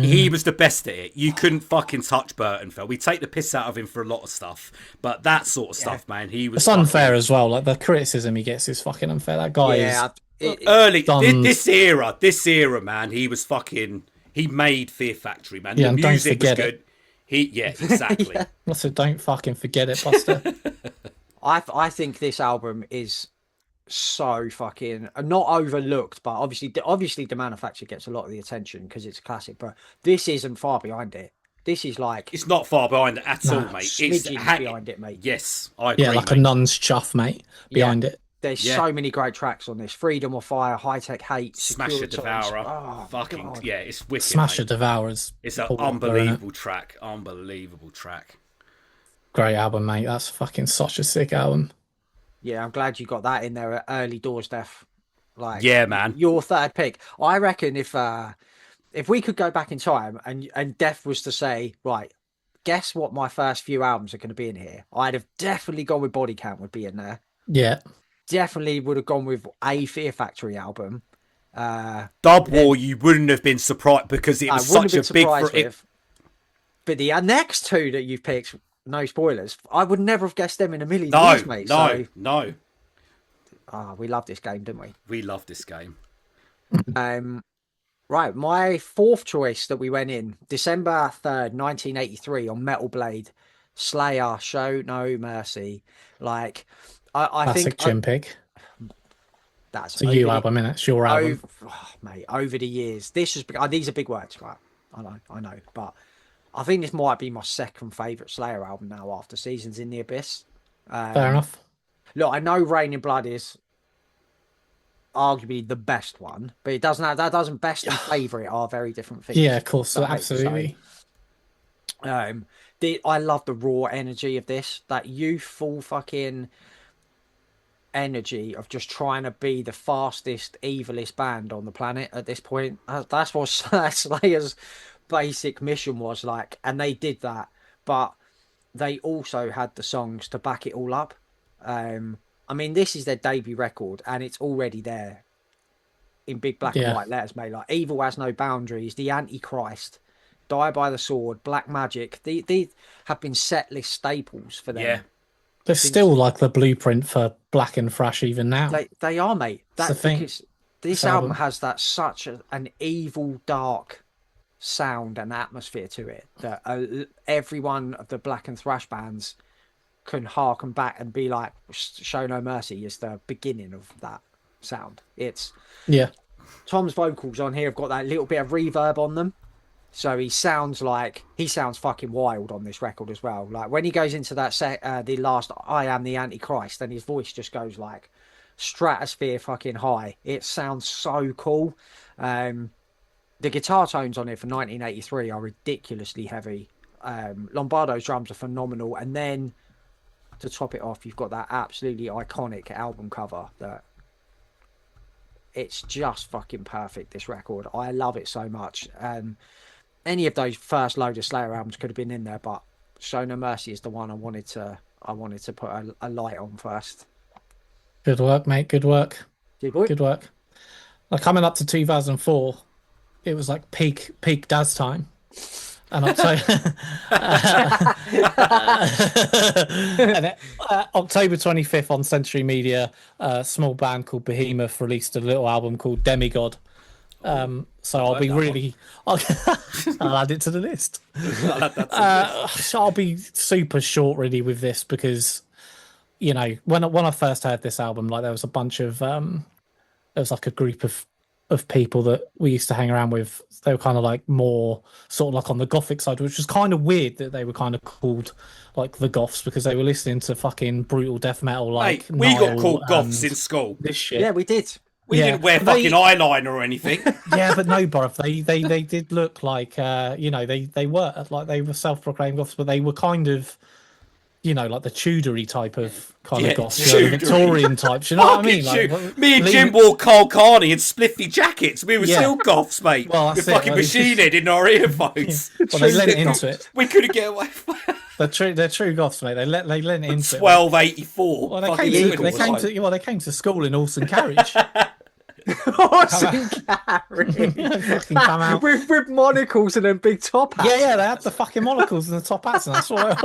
Speaker 3: He was the best at it. You couldn't fucking touch Burton, Phil. We take the piss out of him for a lot of stuff, but that sort of stuff, man, he was.
Speaker 2: It's unfair as well. Like the criticism he gets is fucking unfair. That guy is
Speaker 3: early. This era, man, he was fucking. He made Fear Factory, man.
Speaker 2: Yeah,
Speaker 3: the music was good. Exactly.
Speaker 2: So don't fucking forget it, Buster.
Speaker 1: I think this album is so fucking not overlooked, but obviously the Manufacturer gets a lot of the attention because it's a classic, but this isn't far behind it. This is like,
Speaker 3: it's not far behind it at all, mate.
Speaker 1: It's behind it, mate.
Speaker 3: Yes, I agree.
Speaker 2: Yeah, like a nun's chuff, mate, behind it.
Speaker 1: There's so many great tracks on this. Freedom or Fire, High Tech Hate,
Speaker 3: Smasher Devourer. It's wicked.
Speaker 2: Smasher Devourers.
Speaker 3: It's an unbelievable track.
Speaker 2: Great album, mate. That's fucking such a sick album.
Speaker 1: Yeah, I'm glad you got that in there at early doors, Def. Like,
Speaker 3: yeah, man.
Speaker 1: Your third pick. I reckon if we could go back in time and Def was to say, right, guess what my first few albums are going to be in here, I'd have definitely gone with Body Count would be in there.
Speaker 2: Yeah.
Speaker 1: Definitely would have gone with a Fear Factory album.
Speaker 3: Dub War, you wouldn't have been surprised because it was such a big...
Speaker 1: But the next two that you've picked... No spoilers. I would never have guessed them in a million years, mate.
Speaker 3: No.
Speaker 1: We love this game, didn't we?
Speaker 3: We love this game.
Speaker 1: Right, my fourth choice that we went in, December 3rd, 1983 on Metal Blade, Slayer, Show No Mercy. Like, I think...
Speaker 2: Classic Jim Pig.
Speaker 1: That's
Speaker 2: It's a you album, innit? It's your album.
Speaker 1: Mate, over the years, this is these are big words, right? I know, but I think this might be my second favourite Slayer album now after Seasons in the Abyss.
Speaker 2: Fair enough.
Speaker 1: Look, I know Rain in Blood is arguably the best one, but that doesn't best and favourite are very different things.
Speaker 2: Yeah, of course, absolutely.
Speaker 1: I love the raw energy of this, that youthful fucking energy of just trying to be the fastest, evilest band on the planet at this point. That's what Slayer's basic mission was like, and they did that, but they also had the songs to back it all up. I mean, this is their debut record, and it's already there in big black and white letters, mate. Like Evil Has No Boundaries, The Antichrist, Die by the Sword, Black Magic. These have been setlist staples for them.
Speaker 3: Yeah.
Speaker 2: They're still like the blueprint for black and thrash even now.
Speaker 1: They are, mate. That's the thing. Because this album has that an evil, dark sound and atmosphere to it that every one of the black and thrash bands can harken back and be like, Show No Mercy is the beginning of that sound. Tom's vocals on here have got that little bit of reverb on them, so he sounds fucking wild on this record as well. Like when he goes into that the last I Am the Antichrist, and his voice just goes like stratosphere fucking high. It sounds so cool. The guitar tones on it for 1983 are ridiculously heavy. Lombardo's drums are phenomenal, and then to top it off, you've got that absolutely iconic album cover that it's just fucking perfect, this record. I love it so much. Any of those first load of Slayer albums could have been in there, but Show No Mercy is the one I wanted to put a light on first.
Speaker 2: Good work, mate. Good work. Good work. Like coming up to 2004, it was like peak Daz time. And October 25th on Century Media, a small band called Behemoth released a little album called Demigod. So I'll be really... I'll add it to the list. So I'll be super short really with this because, you know, when I first heard this album, like there was a bunch of... there was like a group of people that we used to hang around with. They were kind of like more sort of like on the gothic side, which was kind of weird that they were kind of called like the goths because they were listening to fucking brutal death metal. Like
Speaker 3: we got called goths in school.
Speaker 2: This shit.
Speaker 1: Yeah, we did.
Speaker 3: We didn't wear fucking eyeliner or anything.
Speaker 2: Yeah, but no, bruv. They did look like you know, they were self-proclaimed goths, but they were kind of, you know, like the Tudory type of kind of goths, you know, the Victorian types. You know what I mean? Like,
Speaker 3: me and Jim wore Carl Carney and spliffy jackets. We were still goths, mate.
Speaker 2: Well,
Speaker 3: with fucking machine head in our earphones.
Speaker 2: Well, they lent into it.
Speaker 3: We couldn't get away from it.
Speaker 2: They're true goths, mate. They lent into
Speaker 3: 1284.
Speaker 2: Well, they came to school in horse and carriage.
Speaker 1: Horse and carriage.
Speaker 2: Fucking come out
Speaker 1: with monocles and then big top hats.
Speaker 2: Yeah, they had the fucking monocles and the top hats, and that's what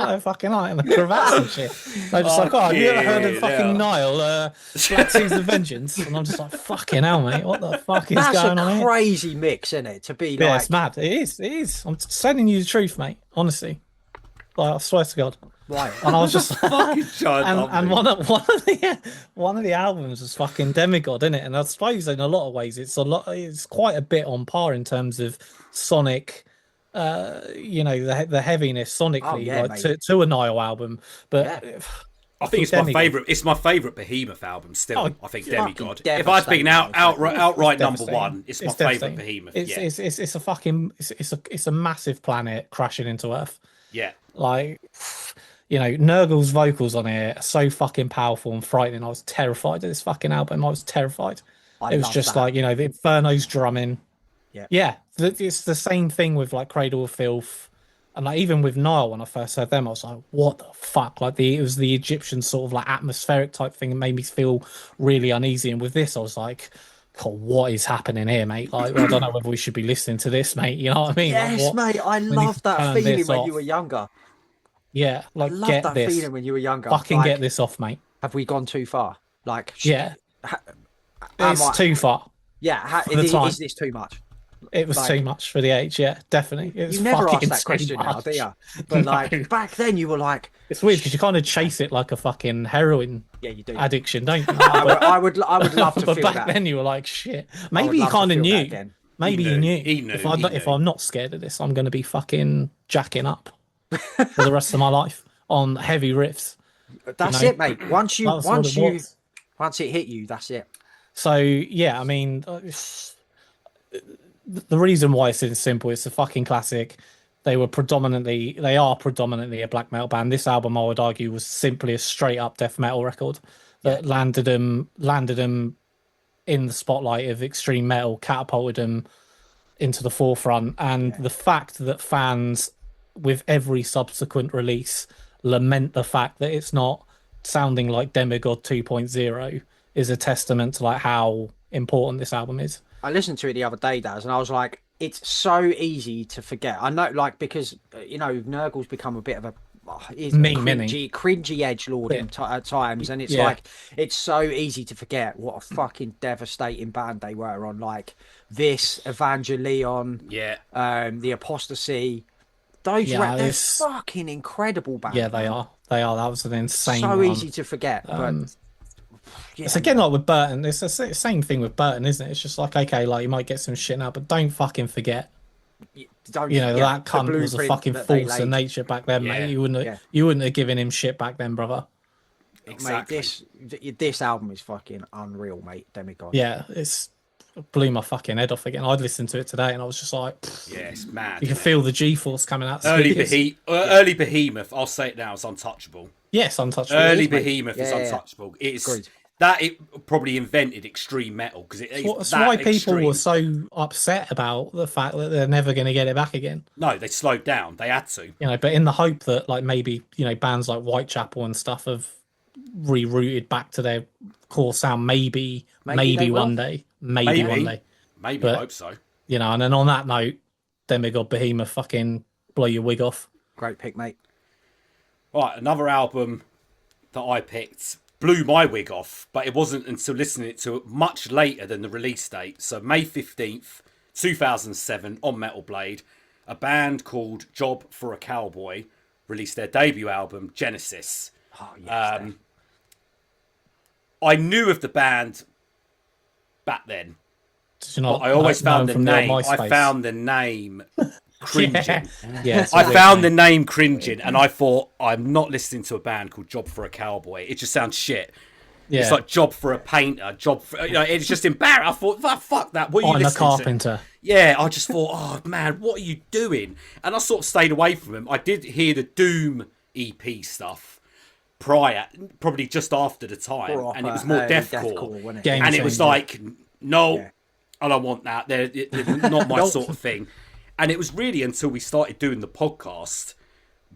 Speaker 2: they're fucking like, and the cravats and shit. They're just like, have you ever heard of fucking Nile, Black Season of Vengeance? And I'm just like, fucking hell, mate, what the fuck is going on here?
Speaker 1: That's a crazy mix, isn't it? To be
Speaker 2: like, it's mad. It is. I'm telling you the truth, mate. Honestly, like, I swear to God.
Speaker 1: Right.
Speaker 2: And I was just
Speaker 3: fucking
Speaker 2: and one of the albums was fucking Demigod, innit? And I suppose in a lot of ways it's quite a bit on par in terms of sonic, you know, the heaviness sonically, to a Nile album. But
Speaker 3: I think it's Demigod. My favourite Behemoth album still. I think Demigod. If I had to pick an outright number one, it's my favourite Behemoth.
Speaker 2: It's a massive planet crashing into Earth.
Speaker 3: Yeah.
Speaker 2: Like, you know, Nurgle's vocals on here are so fucking powerful and frightening. I was terrified of this fucking album. I was terrified. It was just like, you know, the Inferno's drumming. Yeah. It's the same thing with like Cradle of Filth. And like even with Nile, when I first heard them, I was like, what the fuck? Like it was the Egyptian sort of like atmospheric type thing. It made me feel really uneasy. And with this, I was like, God, what is happening here, mate? Like, I don't know whether we should be listening to this, mate. You know what I mean?
Speaker 1: Yes,
Speaker 2: like,
Speaker 1: mate. I love that feeling when you were younger.
Speaker 2: Yeah, like
Speaker 1: I love that feeling when you were younger.
Speaker 2: Fucking get this off, mate.
Speaker 1: Have we gone too far? Like,
Speaker 2: yeah, it's too far.
Speaker 1: Yeah, is this too much?
Speaker 2: It was
Speaker 1: Like,
Speaker 2: too much for the age. Yeah, definitely. It was
Speaker 1: you never ask
Speaker 2: fucking
Speaker 1: that
Speaker 2: too
Speaker 1: question now,
Speaker 2: much.
Speaker 1: do you? But like
Speaker 2: No.
Speaker 1: back then, you were like,
Speaker 2: It's weird because you kind of chase it like a fucking heroin
Speaker 1: yeah, you do.
Speaker 2: addiction, don't you?
Speaker 1: I would love to
Speaker 2: But
Speaker 1: feel
Speaker 2: back
Speaker 1: that.
Speaker 2: then you were like, shit.
Speaker 1: I would
Speaker 2: Maybe you
Speaker 1: love to
Speaker 2: kind of
Speaker 1: feel that
Speaker 2: knew.
Speaker 1: again.
Speaker 2: Maybe you knew.
Speaker 3: He knew.
Speaker 2: If I'm not scared of this, I'm going to be fucking jacking up for the rest of my life on heavy riffs.
Speaker 1: That's
Speaker 2: know?
Speaker 1: it, mate. Once
Speaker 2: What it was.
Speaker 1: once it hit you, that's it.
Speaker 2: So yeah, I mean, the reason why it's simple, it's a fucking classic. They are predominantly a black metal band. This album, I would argue, was simply a straight up death metal record that landed them in the spotlight of extreme metal, catapulted them into the forefront. And the fact that fans, with every subsequent release, lament the fact that it's not sounding like Demigod 2.0 is a testament to like how important this album is.
Speaker 1: I listened to it the other day, Daz, and I was like, it's so easy to forget. I know, like, because Nurgle's become a bit of a cringy edge lord at times, and it's like it's so easy to forget what a fucking devastating band they were on, like this Evangelion, the Apostasy. Those they're fucking incredible bands.
Speaker 2: Yeah, they are. That was an insane.
Speaker 1: So easy to forget, but.
Speaker 2: It's again like with Burton. It's the same thing with Burton, isn't it? It's just like, okay, like you might get some shit now, but don't fucking forget. That cunt was a fucking force of nature back then, mate. You wouldn't have given him shit back then, brother.
Speaker 1: Exactly. Mate, this album is fucking unreal, mate. Demigod.
Speaker 2: Yeah, blew my fucking head off again. I'd listened to it today, and I was just like,
Speaker 3: it's mad.
Speaker 2: You can feel the G-force coming out.
Speaker 3: Early Behemoth. I'll say it now. It's untouchable.
Speaker 2: Yes, untouchable.
Speaker 3: Early Behemoth is untouchable. It probably invented extreme metal because
Speaker 2: that's why people were so upset about the fact that they're never going to get it back again.
Speaker 3: No, they slowed down. They had to.
Speaker 2: But in the hope that like maybe bands like Whitechapel and stuff have rerouted back to their core sound. Maybe one day. Maybe one day.
Speaker 3: Maybe I hope so.
Speaker 2: And then on that note, Demigod Behemoth fucking blow your wig off.
Speaker 1: Great pick, mate.
Speaker 3: Right, another album that I picked blew my wig off, but it wasn't until listening to it much later than the release date. So May 15th, 2007, on Metal Blade, a band called Job for a Cowboy released their debut album, Genesis.
Speaker 1: Oh, yes,
Speaker 3: I knew of the band back then.
Speaker 2: Did you not,
Speaker 3: I always found the name. I found the name cringing. I found the name cringing, and I thought, I'm not listening to a band called Job for a Cowboy. It just sounds shit. It's like Job for a Painter. It's just embarrassing. I thought, fuck that. What are you listening to?
Speaker 2: I'm a carpenter.
Speaker 3: Yeah, I just thought, oh man, what are you doing? And I sort of stayed away from him. I did hear the Doom EP stuff prior, probably just after the time, and it was more deathcore. And it was like, no, I don't want that. They're not my sort of thing. And it was really until we started doing the podcast,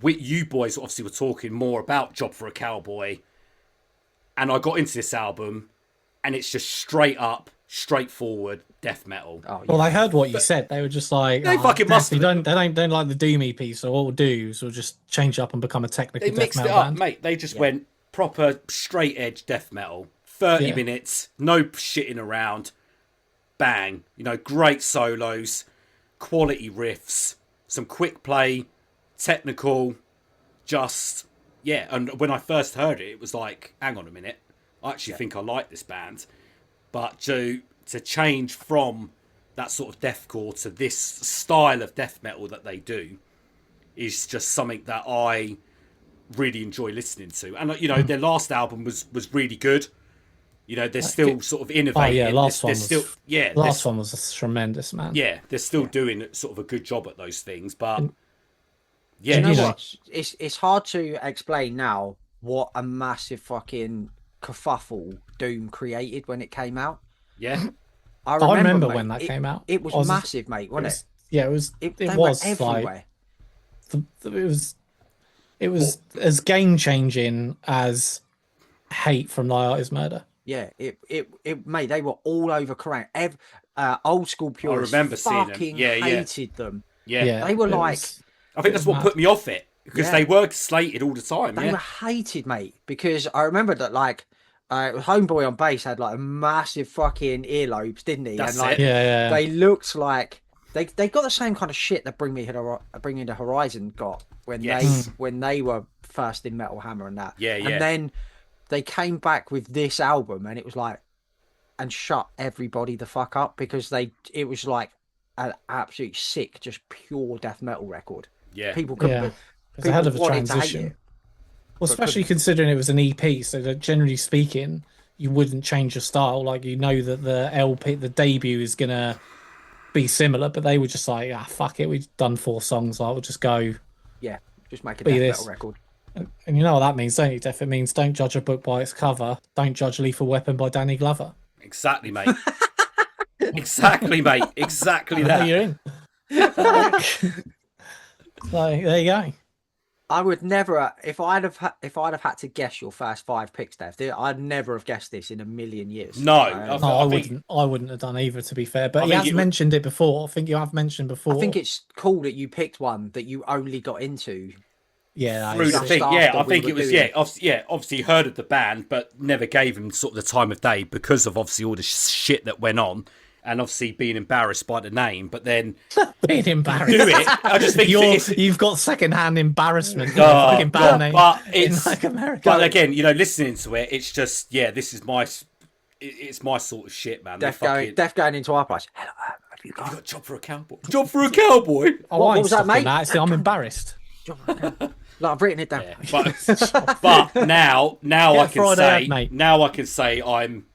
Speaker 3: you boys obviously were talking more about Job for a Cowboy, and I got into this album, and it's just straight up, straightforward death metal.
Speaker 2: Oh, yeah. Well, I heard what you said. They were just like,
Speaker 3: they fucking must.
Speaker 2: They don't like the Doom EP, so what we'll do is we'll just change up and become a technical death metal band.
Speaker 3: Mate. They just went proper straight edge death metal. 30 minutes, no shitting around. Bang. Great solos. Quality riffs, some quick play, technical, and when I first heard it was like, hang on a minute, I actually think I like this band. But to change from that sort of deathcore to this style of death metal that they do is just something that I really enjoy listening to. And their last album was really good. They're still sort of innovating.
Speaker 2: Oh, yeah, last one was tremendous, man.
Speaker 3: Yeah, they're still doing sort of a good job at those things, but
Speaker 1: what? It's hard to explain now what a massive fucking kerfuffle Doom created when it came out.
Speaker 3: Yeah,
Speaker 1: I
Speaker 2: remember when that came out.
Speaker 1: It was massive, mate, wasn't it?
Speaker 2: Yeah, it was. It was everywhere. It was as game changing as Hate from Thy Art Is Murder.
Speaker 1: Yeah, it mate, they were all over Kerrang. Old school purists.
Speaker 3: I remember seeing them.
Speaker 1: Hated them.
Speaker 3: Yeah,
Speaker 1: they were like.
Speaker 3: I think that's what put me off it because they were slated all the time.
Speaker 1: They were hated, mate. Because I remember that Homeboy on bass had like a massive fucking earlobes, didn't he?
Speaker 3: That's
Speaker 1: and like,
Speaker 3: it.
Speaker 1: They looked like They got the same kind of shit that Bring Me the Horizon got when they were first in Metal Hammer and that.
Speaker 3: Yeah,
Speaker 1: And then they came back with this album, and it was like, and shut everybody the fuck up, because it was like an absolute sick, just pure death metal record.
Speaker 3: Yeah.
Speaker 1: People couldn't.
Speaker 2: It's a hell of a transition. Well, especially considering it was an EP, so that generally speaking, you wouldn't change your style. Like, you know that the LP, the debut, is gonna be similar, but they were just like, fuck it, we've done 4 songs, like, we'll just go.
Speaker 1: Yeah, just make a death metal record.
Speaker 2: And you know what that means, don't you, Def? It means don't judge a book by its cover. Don't judge Lethal Weapon by Danny Glover.
Speaker 3: Exactly, mate. Exactly, mate. Exactly that.
Speaker 2: You're in. So there you go.
Speaker 1: I would never, if I'd have had to guess your first 5 picks, Dev, I'd never have guessed this in a million years.
Speaker 3: No,
Speaker 2: I wouldn't have done either, to be fair. But he has mentioned it before. I think you have mentioned before.
Speaker 1: I think it's cool that you picked one that you only got into.
Speaker 2: Yeah,
Speaker 3: through the thing. Yeah, I think it was. Obviously heard of the band, but never gave him sort of the time of day because of obviously all the shit that went on. And obviously being embarrassed by the name, but then
Speaker 2: being embarrassed.
Speaker 3: Do it. I just think
Speaker 2: you've got second-hand embarrassment. Fucking band name in like America.
Speaker 3: But again, listening to it, it's just this is it's my sort of shit, man.
Speaker 1: Death going into our place. Hello, have you got
Speaker 3: a job for a cowboy? Job for a cowboy.
Speaker 1: What was that, mate?
Speaker 2: See, I'm embarrassed.
Speaker 1: Like, I've written it down.
Speaker 3: Yeah, but now I can say I'm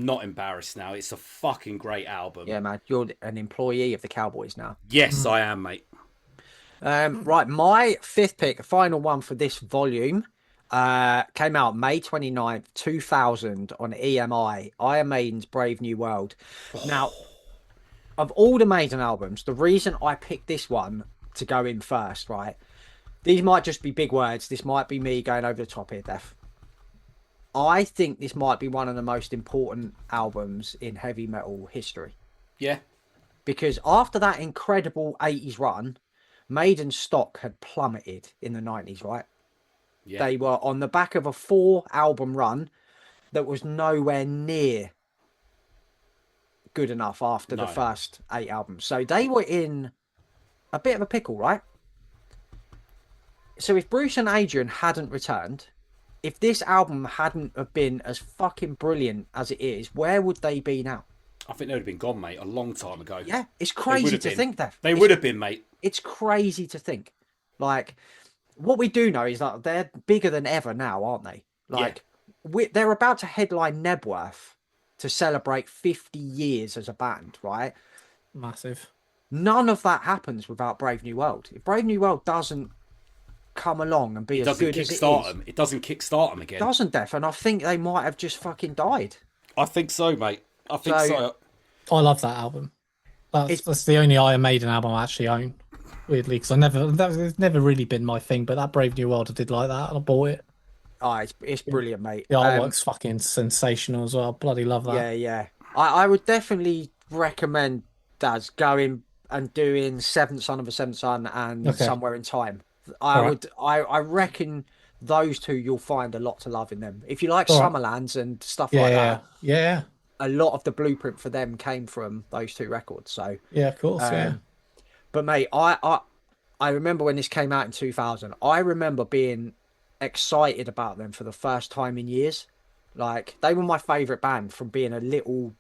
Speaker 3: not embarrassed now. It's a fucking great album.
Speaker 1: Yeah, man. You're an employee of the Cowboys now.
Speaker 3: Yes, I am, mate.
Speaker 1: Right, my 5th pick, final one for this volume, came out May 29th, 2000 on EMI, Iron Maiden's Brave New World. Now, of all the Maiden albums, the reason I picked this one to go in first, right? These might just be big words. This might be me going over the top here, Def. I think this might be one of the most important albums in heavy metal history.
Speaker 3: Yeah.
Speaker 1: Because after that incredible 80s run, Maiden's stock had plummeted in the 90s, right? Yeah. They were on the back of a 4-album run that was nowhere near good enough after the first 8 albums. So they were in a bit of a pickle, right? So if Bruce and Adrian hadn't returned, if this album hadn't have been as fucking brilliant as it is, where would they be now?
Speaker 3: I think they would have been gone, mate, a long time ago.
Speaker 1: Yeah, it's crazy to think that.
Speaker 3: They would have been, mate.
Speaker 1: It's crazy to think. Like, what we do know is that they're bigger than ever now, aren't they? Like, they're about to headline Nebworth to celebrate 50 years as a band, right?
Speaker 2: Massive.
Speaker 1: None of that happens without Brave New World. If Brave New World doesn't come along and be as good as it is,
Speaker 3: it doesn't kickstart them again.
Speaker 1: Doesn't, Def? And I think they might have just fucking died.
Speaker 3: I think so, mate. I think so.
Speaker 2: I love that album. That's the only Iron Maiden album I actually own. Weirdly, because it's never really been my thing. But that Brave New World, I did like that, and I bought it.
Speaker 1: Oh, it's brilliant, mate.
Speaker 2: The artwork's fucking sensational as well. Bloody love that.
Speaker 1: Yeah. I would definitely recommend Daz going and doing Seventh Son of a Seventh Son and Somewhere in Time. I reckon those two you'll find a lot to love in them. If you like Summerlands and stuff like that.
Speaker 2: Yeah.
Speaker 1: A lot of the blueprint for them came from those 2 records. So
Speaker 2: yeah, of course,
Speaker 1: But mate, I remember when this came out in 2000. I remember being excited about them for the first time in years. Like, they were my favourite band from being a little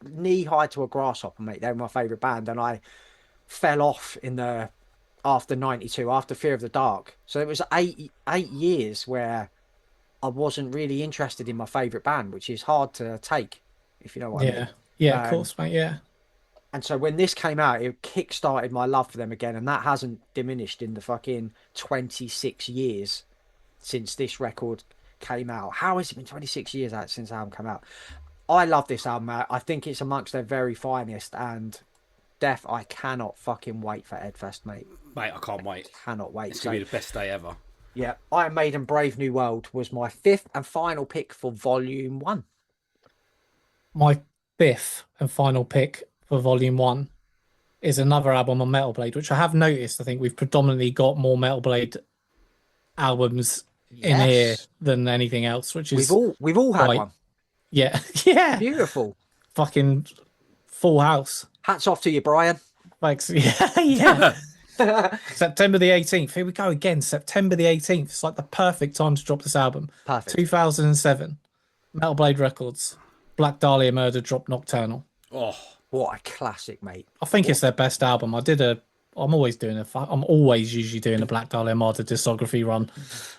Speaker 1: knee high to a grasshopper, mate. They were my favourite band, and I fell off after 92, after Fear of the Dark. So it was 8 years where I wasn't really interested in my favourite band, which is hard to take, if you know what I mean.
Speaker 2: Yeah, of course, mate, yeah.
Speaker 1: And so when this came out, it kick-started my love for them again, and that hasn't diminished in the fucking 26 years since this record came out. How has it been 26 years out since the album came out? I love this album. I think it's amongst their very finest, and Def, I cannot fucking wait for Edfest, mate.
Speaker 3: Mate, I can't wait.
Speaker 1: Cannot wait.
Speaker 3: It's going to be the best day ever.
Speaker 1: Yeah, Iron Maiden Brave New World was my 5th and final pick for Volume 1.
Speaker 2: My 5th and final pick for Volume 1 is another album on Metal Blade, which I have noticed. I think we've predominantly got more Metal Blade albums in here than anything else, which is...
Speaker 1: We've all had one.
Speaker 2: Yeah. Yeah.
Speaker 1: Beautiful.
Speaker 2: Fucking full house.
Speaker 1: Hats off to you, Brian.
Speaker 2: Thanks. Yeah. September the 18th. Here we go again. September the 18th. It's like the perfect time to drop this album.
Speaker 1: Perfect.
Speaker 2: 2007. Metal Blade Records. Black Dahlia Murder dropped Nocturnal.
Speaker 3: Oh,
Speaker 1: what a classic, mate.
Speaker 2: I think it's their best album. I'm always usually doing a Black Dahlia Murder discography run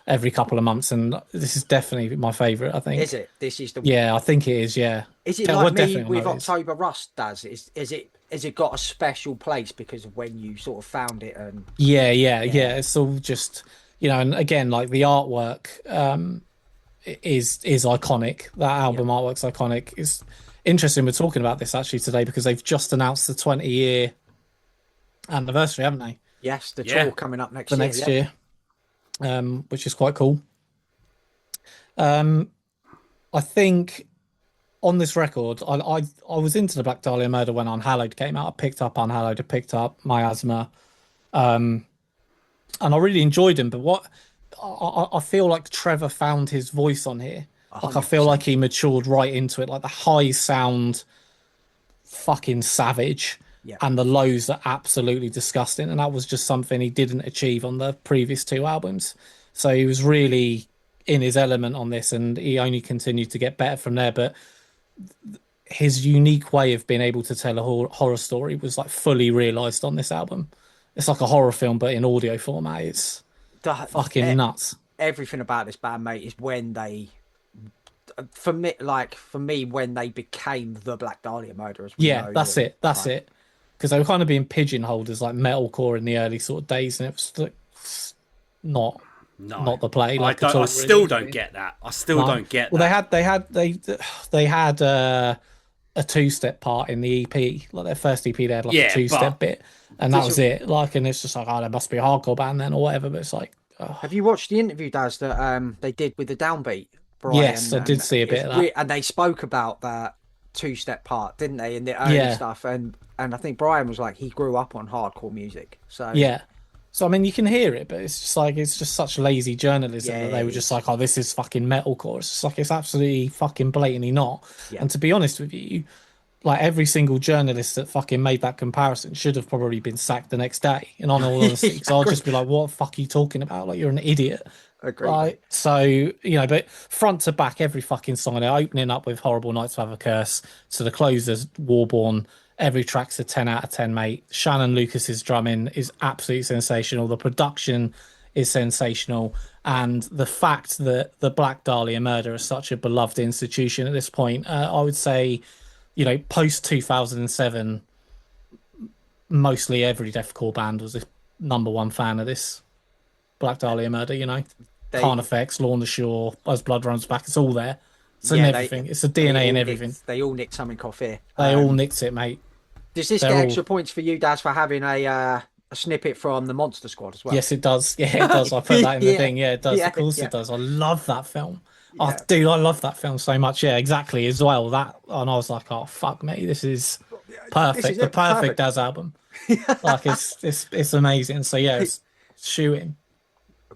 Speaker 2: every couple of months, and this is definitely my favorite, I think.
Speaker 1: Is it? This is the...
Speaker 2: Yeah, I think it is, yeah.
Speaker 1: Is it like me with October Rust does? Has it got a special place because of when you sort of found it? And
Speaker 2: yeah. It's all just, and again, like the artwork is iconic. That album artwork's iconic. It's interesting we're talking about this actually today because they've just announced the 20-year anniversary, haven't they?
Speaker 1: Yes, the tour coming up next
Speaker 2: year, which is quite cool. I think on this record, I was into the Black Dahlia Murder when Unhallowed came out. I picked up Unhallowed, I picked up Miasma, and I really enjoyed him. But what I feel like Trevor found his voice on here. 100%. Like I feel like he matured right into it. Like the highs sound fucking savage, and the lows are absolutely disgusting. And that was just something he didn't achieve on the previous two albums. So he was really in his element on this, and he only continued to get better from there. But his unique way of being able to tell a horror story was like fully realized on this album. It's like a horror film, but in audio format. It's fucking nuts.
Speaker 1: Everything about this band, mate, is when they, for me, when they became the Black Dahlia Murderers.
Speaker 2: That's it. Because they were kind of being pigeonholed as like metalcore in the early sort of days, and it was like not the play. Like
Speaker 3: I still don't get that. I still don't get that.
Speaker 2: Well, they had a two-step part in the EP. Like their first EP, they had like a two-step bit, and that was it. Like, and it's just like, oh, there must be a hardcore band then or whatever. But it's like,
Speaker 1: have you watched the interview, Daz, that they did with the Downbeat? Brian,
Speaker 2: yes, I did see a bit of that.
Speaker 1: And they spoke about that two-step part, didn't they, in the early stuff? And I think Brian was like, he grew up on hardcore music. So
Speaker 2: yeah. So, I mean, you can hear it, but it's just such lazy journalism that they were just like, oh, this is fucking metalcore. It's just like, it's absolutely fucking blatantly not. Yeah. And to be honest with you, like every single journalist that fucking made that comparison should have probably been sacked the next day. And on all honesty, so I'll just be like, what the fuck are you talking about? Like, you're an idiot.
Speaker 1: Agreed.
Speaker 2: Right? So, but front to back, every fucking song, they're opening up with Horrible Nights to Have a Curse, to the closers, Warborn. Every track's a 10 out of 10, mate. Shannon Lucas's drumming is absolutely sensational. The production is sensational. And the fact that the Black Dahlia Murder is such a beloved institution at this point, I would say, post 2007, mostly every deathcore band was a number one fan of this Black Dahlia Murder, Carnifex, Lorna Shore, As Blood Runs Back, it's all there. It's in everything. It's the DNA in everything.
Speaker 1: They all nicked something off here.
Speaker 2: They all nicked it, mate.
Speaker 1: Does this get extra points for you, Daz, for having a snippet from the Monster Squad as well?
Speaker 2: Yes, it does. Yeah, it does. I put that in the thing. Yeah, it does. Of course it does. I love that film. Oh, dude, I love that film so much. Yeah, exactly. As well. And I was like, oh fuck me, this is perfect. The perfect Daz album. Like it's amazing. So yeah, it's shooting.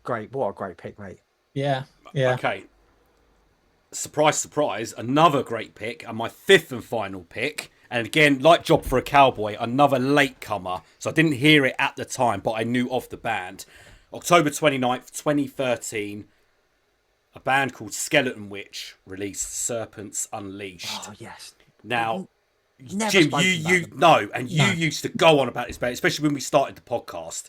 Speaker 1: Great. What a great pick, mate.
Speaker 2: Yeah. Yeah.
Speaker 3: Okay. Surprise, surprise, another great pick, and my fifth and final pick. And again, like Job for a Cowboy, another latecomer. So I didn't hear it at the time, but I knew of the band. October 29th, 2013, a band called Skeleton Witch released Serpents Unleashed.
Speaker 1: Oh, yes.
Speaker 3: Now, Jim, you know, and you used to go on about this band, especially when we started the podcast.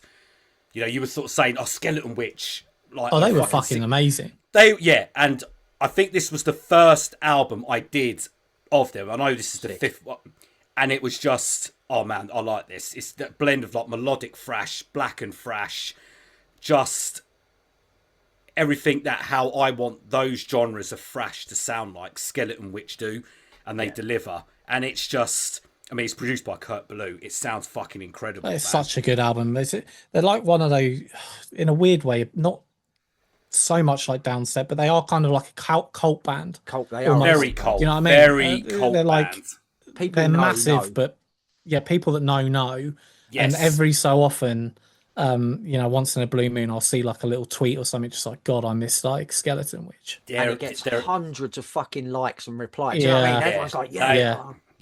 Speaker 3: You were sort of saying, oh, Skeleton Witch. Like,
Speaker 2: they were fucking amazing.
Speaker 3: And I think this was the first album I did of them. I know this is the fifth one. And it was just, oh man, I like this. It's that blend of like melodic thrash, black and thrash, just everything that how I want those genres of thrash to sound like Skeleton Witch do. And they deliver. And it's just, I mean, it's produced by Kurt Ballou. It sounds fucking incredible.
Speaker 2: It's such a good album. They're like one of those, in a weird way, not so much like Downset, but they are kind of like a cult band.
Speaker 1: They are
Speaker 3: very cult.
Speaker 2: You know what I mean?
Speaker 3: Very cult.
Speaker 2: They're like
Speaker 1: people
Speaker 2: they're massive, but people that know.
Speaker 3: Yes.
Speaker 2: And every so often, once in a blue moon, I'll see like a little tweet or something, just like, God, I miss like Skeleton Witch.
Speaker 1: And it gets hundreds of fucking likes and replies. You know what I mean? Everyone's like,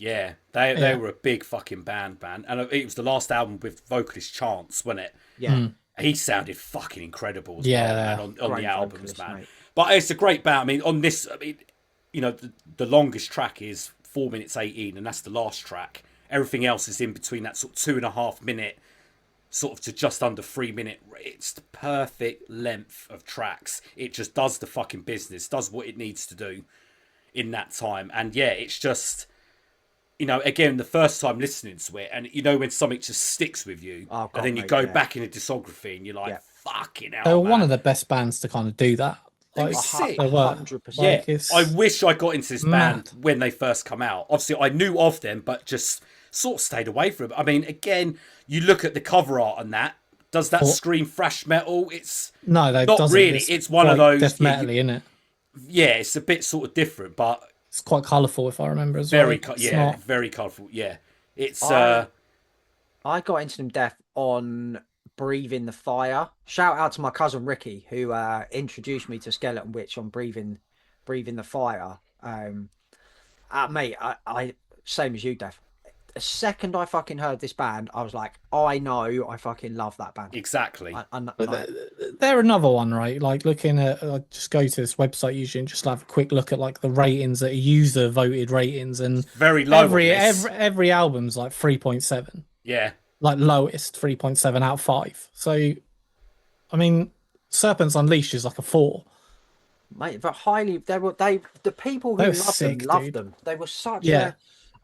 Speaker 3: Yeah, they were a big fucking band, man. And it was the last album with vocalist Chance, wasn't it?
Speaker 1: Yeah.
Speaker 3: He sounded fucking incredible as
Speaker 2: Yeah,
Speaker 3: well, man, on the albums,
Speaker 1: vocalist,
Speaker 3: man.
Speaker 1: mate.
Speaker 3: But it's a great band. I mean, on this, I mean, you know, the longest track is 4 minutes 18, and that's the last track. Everything else is in between that sort of 2.5 minute, sort of to just under 3 minute. It's the perfect length of tracks. It just does the fucking business, does what it needs to do in that time. And yeah, it's just, you know, again, the first time listening to it, and you know when something just sticks with you,
Speaker 1: Oh, God,
Speaker 3: and then you
Speaker 1: mate,
Speaker 3: go
Speaker 1: yeah.
Speaker 3: back in a discography, and you're like, fucking hell,
Speaker 2: They were
Speaker 3: man.
Speaker 2: one of the best bands to kind of do that.
Speaker 3: They were
Speaker 2: Like,
Speaker 3: sick.
Speaker 2: they were.
Speaker 1: 100%.
Speaker 3: Yeah,
Speaker 2: Like, it's
Speaker 3: I wish I got into this band
Speaker 2: mad.
Speaker 3: when they first come out. Obviously, I knew of them, but just sort of stayed away from it. I mean, again, you look at the cover art on that. Does that scream thrash metal? It's
Speaker 2: No, they
Speaker 3: not
Speaker 2: doesn't.
Speaker 3: really. It's one of those.
Speaker 2: Death metal-y, isn't it?
Speaker 3: Yeah, it's a bit sort of different, but
Speaker 2: It's quite colourful, if I remember as
Speaker 3: very,
Speaker 2: well.
Speaker 3: very colourful. Yeah, it's.
Speaker 1: I got into them death on Breathing the Fire. Shout out to my cousin Ricky, who introduced me to Skeleton Witch on Breathing the Fire. Mate, I same as you, Death. The second I fucking heard this band, I was like, I know I fucking love that band.
Speaker 3: Exactly.
Speaker 2: They're another one, right? Like looking at, just go to this website usually and just have a quick look at like the ratings that are user voted ratings, and
Speaker 3: very low.
Speaker 2: Every album's like 3.7.
Speaker 3: Yeah.
Speaker 2: Like lowest 3.7 out of 5. So, I mean, Serpents Unleashed is like a 4.
Speaker 1: Mate, but the people who
Speaker 2: They were
Speaker 1: loved
Speaker 2: sick,
Speaker 1: them loved
Speaker 2: dude.
Speaker 1: them. They were such
Speaker 2: Yeah.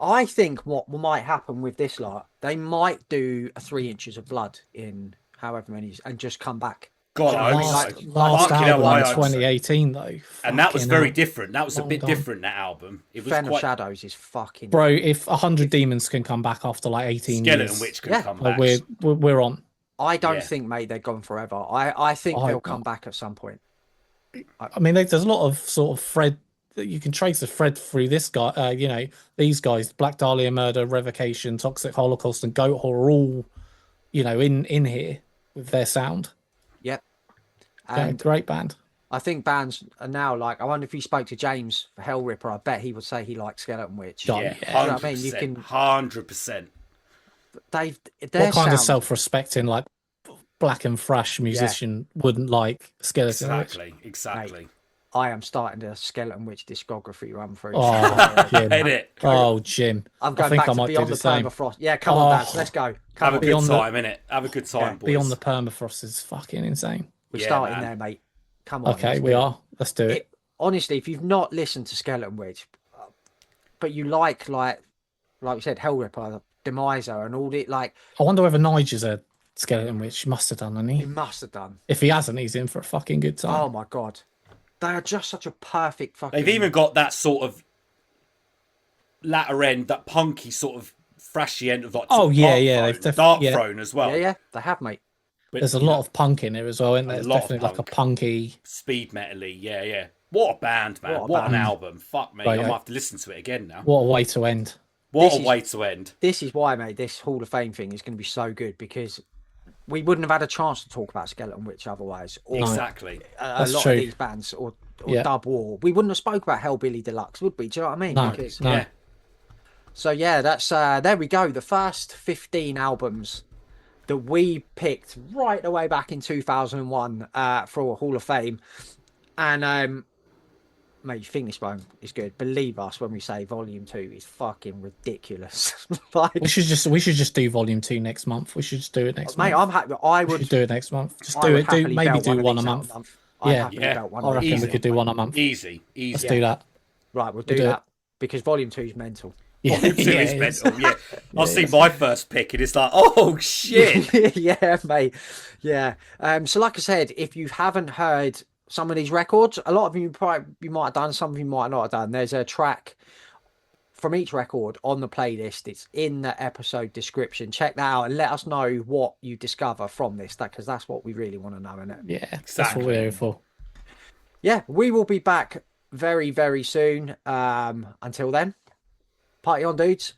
Speaker 1: I think what might happen with this lot, they might do a 3 inches of blood in however many and just come back.
Speaker 3: God, I hope
Speaker 2: Last,
Speaker 3: so.
Speaker 2: last
Speaker 3: Fucking hell, I
Speaker 2: album
Speaker 3: hope so.
Speaker 2: 2018 though.
Speaker 3: And that was
Speaker 2: Fucking
Speaker 3: very
Speaker 2: hell.
Speaker 3: different. That was a
Speaker 2: Long
Speaker 3: bit
Speaker 2: gone.
Speaker 3: different, that album. It was
Speaker 1: Fen of
Speaker 3: quite...
Speaker 1: Shadows is fucking
Speaker 2: Bro, if 100 Demons can come back after like 18
Speaker 3: Skeleton
Speaker 2: years,
Speaker 3: Witch can
Speaker 1: Yeah.
Speaker 3: come
Speaker 2: like
Speaker 3: back.
Speaker 2: we're on.
Speaker 1: I don't
Speaker 3: Yeah.
Speaker 1: think, mate, they're gone forever. I think
Speaker 2: I
Speaker 1: they'll
Speaker 2: hope
Speaker 1: come
Speaker 2: not.
Speaker 1: back at some point.
Speaker 2: I mean, there's a lot of sort of thread that you can trace a thread through this guy. You know, these guys, Black Dahlia Murder, Revocation, Toxic Holocaust, and Goat Whore are all, you know, in here with their sound.
Speaker 1: Yep.
Speaker 2: Yeah,
Speaker 1: And
Speaker 2: great band.
Speaker 1: I think bands are now like, I wonder if you spoke to James for Hell Ripper, I bet he would say he likes Skeleton Witch.
Speaker 2: Yeah.
Speaker 3: Yeah,
Speaker 2: You
Speaker 1: know
Speaker 3: 100%.
Speaker 1: what I mean? You can-
Speaker 3: 100%.
Speaker 1: Their
Speaker 2: What kind
Speaker 1: sound,
Speaker 2: of self-respecting like black and thrash musician wouldn't like Skeleton Witch?
Speaker 3: Exactly.
Speaker 1: I am starting the Skeleton Witch discography run through.
Speaker 2: Oh, Jim.
Speaker 3: Hit it.
Speaker 2: Oh, Jim.
Speaker 1: I'm
Speaker 2: I
Speaker 1: going
Speaker 2: think
Speaker 1: back
Speaker 2: I
Speaker 1: to
Speaker 2: might do
Speaker 1: Beyond
Speaker 2: the
Speaker 1: the
Speaker 2: same.
Speaker 1: Permafrost. Yeah, come on,
Speaker 2: Oh.
Speaker 1: Dad. Let's go.
Speaker 3: Have
Speaker 1: Come
Speaker 3: a
Speaker 1: on.
Speaker 3: good
Speaker 2: Beyond the-
Speaker 3: time, innit? Have a good time, boys.
Speaker 2: Beyond the Permafrost is fucking insane.
Speaker 1: We're
Speaker 3: Yeah,
Speaker 1: starting
Speaker 3: man.
Speaker 1: there, mate. Come on.
Speaker 2: Okay,
Speaker 1: let's
Speaker 2: we
Speaker 1: do it.
Speaker 2: are. Let's do it.
Speaker 1: Honestly, if you've not listened to Skeleton Witch, but you like we said, Hell Ripper, Demiser, and all the like,
Speaker 2: I wonder whether Nigel's a Skeleton Witch. He must have done, hasn't
Speaker 1: he
Speaker 2: he?
Speaker 1: must have done.
Speaker 2: If he hasn't, he's in for a fucking good time.
Speaker 1: Oh my god, they are just such a perfect fucking.
Speaker 3: They've even got that sort of latter end, that punky sort of thrashy end of like
Speaker 2: Oh, yeah,
Speaker 3: Dark
Speaker 2: yeah,
Speaker 3: Throne,
Speaker 2: they've
Speaker 3: Dark
Speaker 2: yeah.
Speaker 3: Throne as well.
Speaker 1: yeah, they have, mate.
Speaker 3: But,
Speaker 2: There's a
Speaker 3: you
Speaker 2: lot
Speaker 3: know,
Speaker 2: of punk in there as well, isn't there?
Speaker 3: A
Speaker 2: There's
Speaker 3: lot of
Speaker 2: definitely like a
Speaker 3: punk.
Speaker 2: punky.
Speaker 3: speed metal-y. Yeah. What a band, man.
Speaker 1: What a
Speaker 3: What an
Speaker 1: band.
Speaker 3: album. Fuck me.
Speaker 2: Right,
Speaker 3: I
Speaker 2: yeah.
Speaker 3: might have to listen to it again now.
Speaker 2: What a way to end.
Speaker 3: What
Speaker 1: This
Speaker 3: a
Speaker 1: is-
Speaker 3: way to end.
Speaker 1: This is why, mate, this Hall of Fame thing is going to be so good, because we wouldn't have had a chance to talk about Skeleton Witch otherwise, or
Speaker 3: Exactly.
Speaker 1: a
Speaker 2: That's
Speaker 1: lot
Speaker 2: true.
Speaker 1: of these bands, or
Speaker 2: Yeah.
Speaker 1: Dub War. We wouldn't have spoke about Hellbilly Deluxe, would we? Do you know what I mean?
Speaker 2: No,
Speaker 1: Because-
Speaker 2: no.
Speaker 3: Yeah.
Speaker 1: So yeah, that's there we go. The first 15 albums that we picked right the way back in 2001 for a Hall of Fame, and mate, you think this one is good? Believe us when we say Volume 2 is fucking ridiculous. Like,
Speaker 2: We should just do Volume 2 next month. We should just do it next
Speaker 1: mate,
Speaker 2: month.
Speaker 1: I'm happy. I
Speaker 2: We
Speaker 1: would
Speaker 2: should do it next month. Just
Speaker 1: I
Speaker 2: do
Speaker 1: would
Speaker 2: it. Do
Speaker 1: happily
Speaker 2: maybe
Speaker 1: belt
Speaker 2: do
Speaker 1: of
Speaker 2: one a
Speaker 1: these out
Speaker 2: month.
Speaker 1: I'd
Speaker 2: Yeah.
Speaker 1: happily
Speaker 3: Yeah.
Speaker 1: belt one
Speaker 2: I
Speaker 1: of
Speaker 2: reckon
Speaker 1: these.
Speaker 2: we could do one a month.
Speaker 3: Easy.
Speaker 2: Let's do that.
Speaker 1: Right, we'll do
Speaker 2: do
Speaker 1: that because Volume 2 is mental.
Speaker 2: Yeah,
Speaker 3: Volume 2 is
Speaker 2: it is.
Speaker 3: mental. Yeah. I've seen my first pick and it's like, oh shit.
Speaker 1: Yeah, mate. Yeah. So like I said, if you haven't heard some of these records, a lot of you might have done, some of you might not have done. There's a track from each record on the playlist. It's in the episode description. Check that out and let us know what you discover from this, because that's what we really want to know, innit?
Speaker 2: Yeah, that's
Speaker 3: Exactly.
Speaker 2: what we're here for.
Speaker 1: Yeah, we will be back very, very soon. Until then, party on, dudes.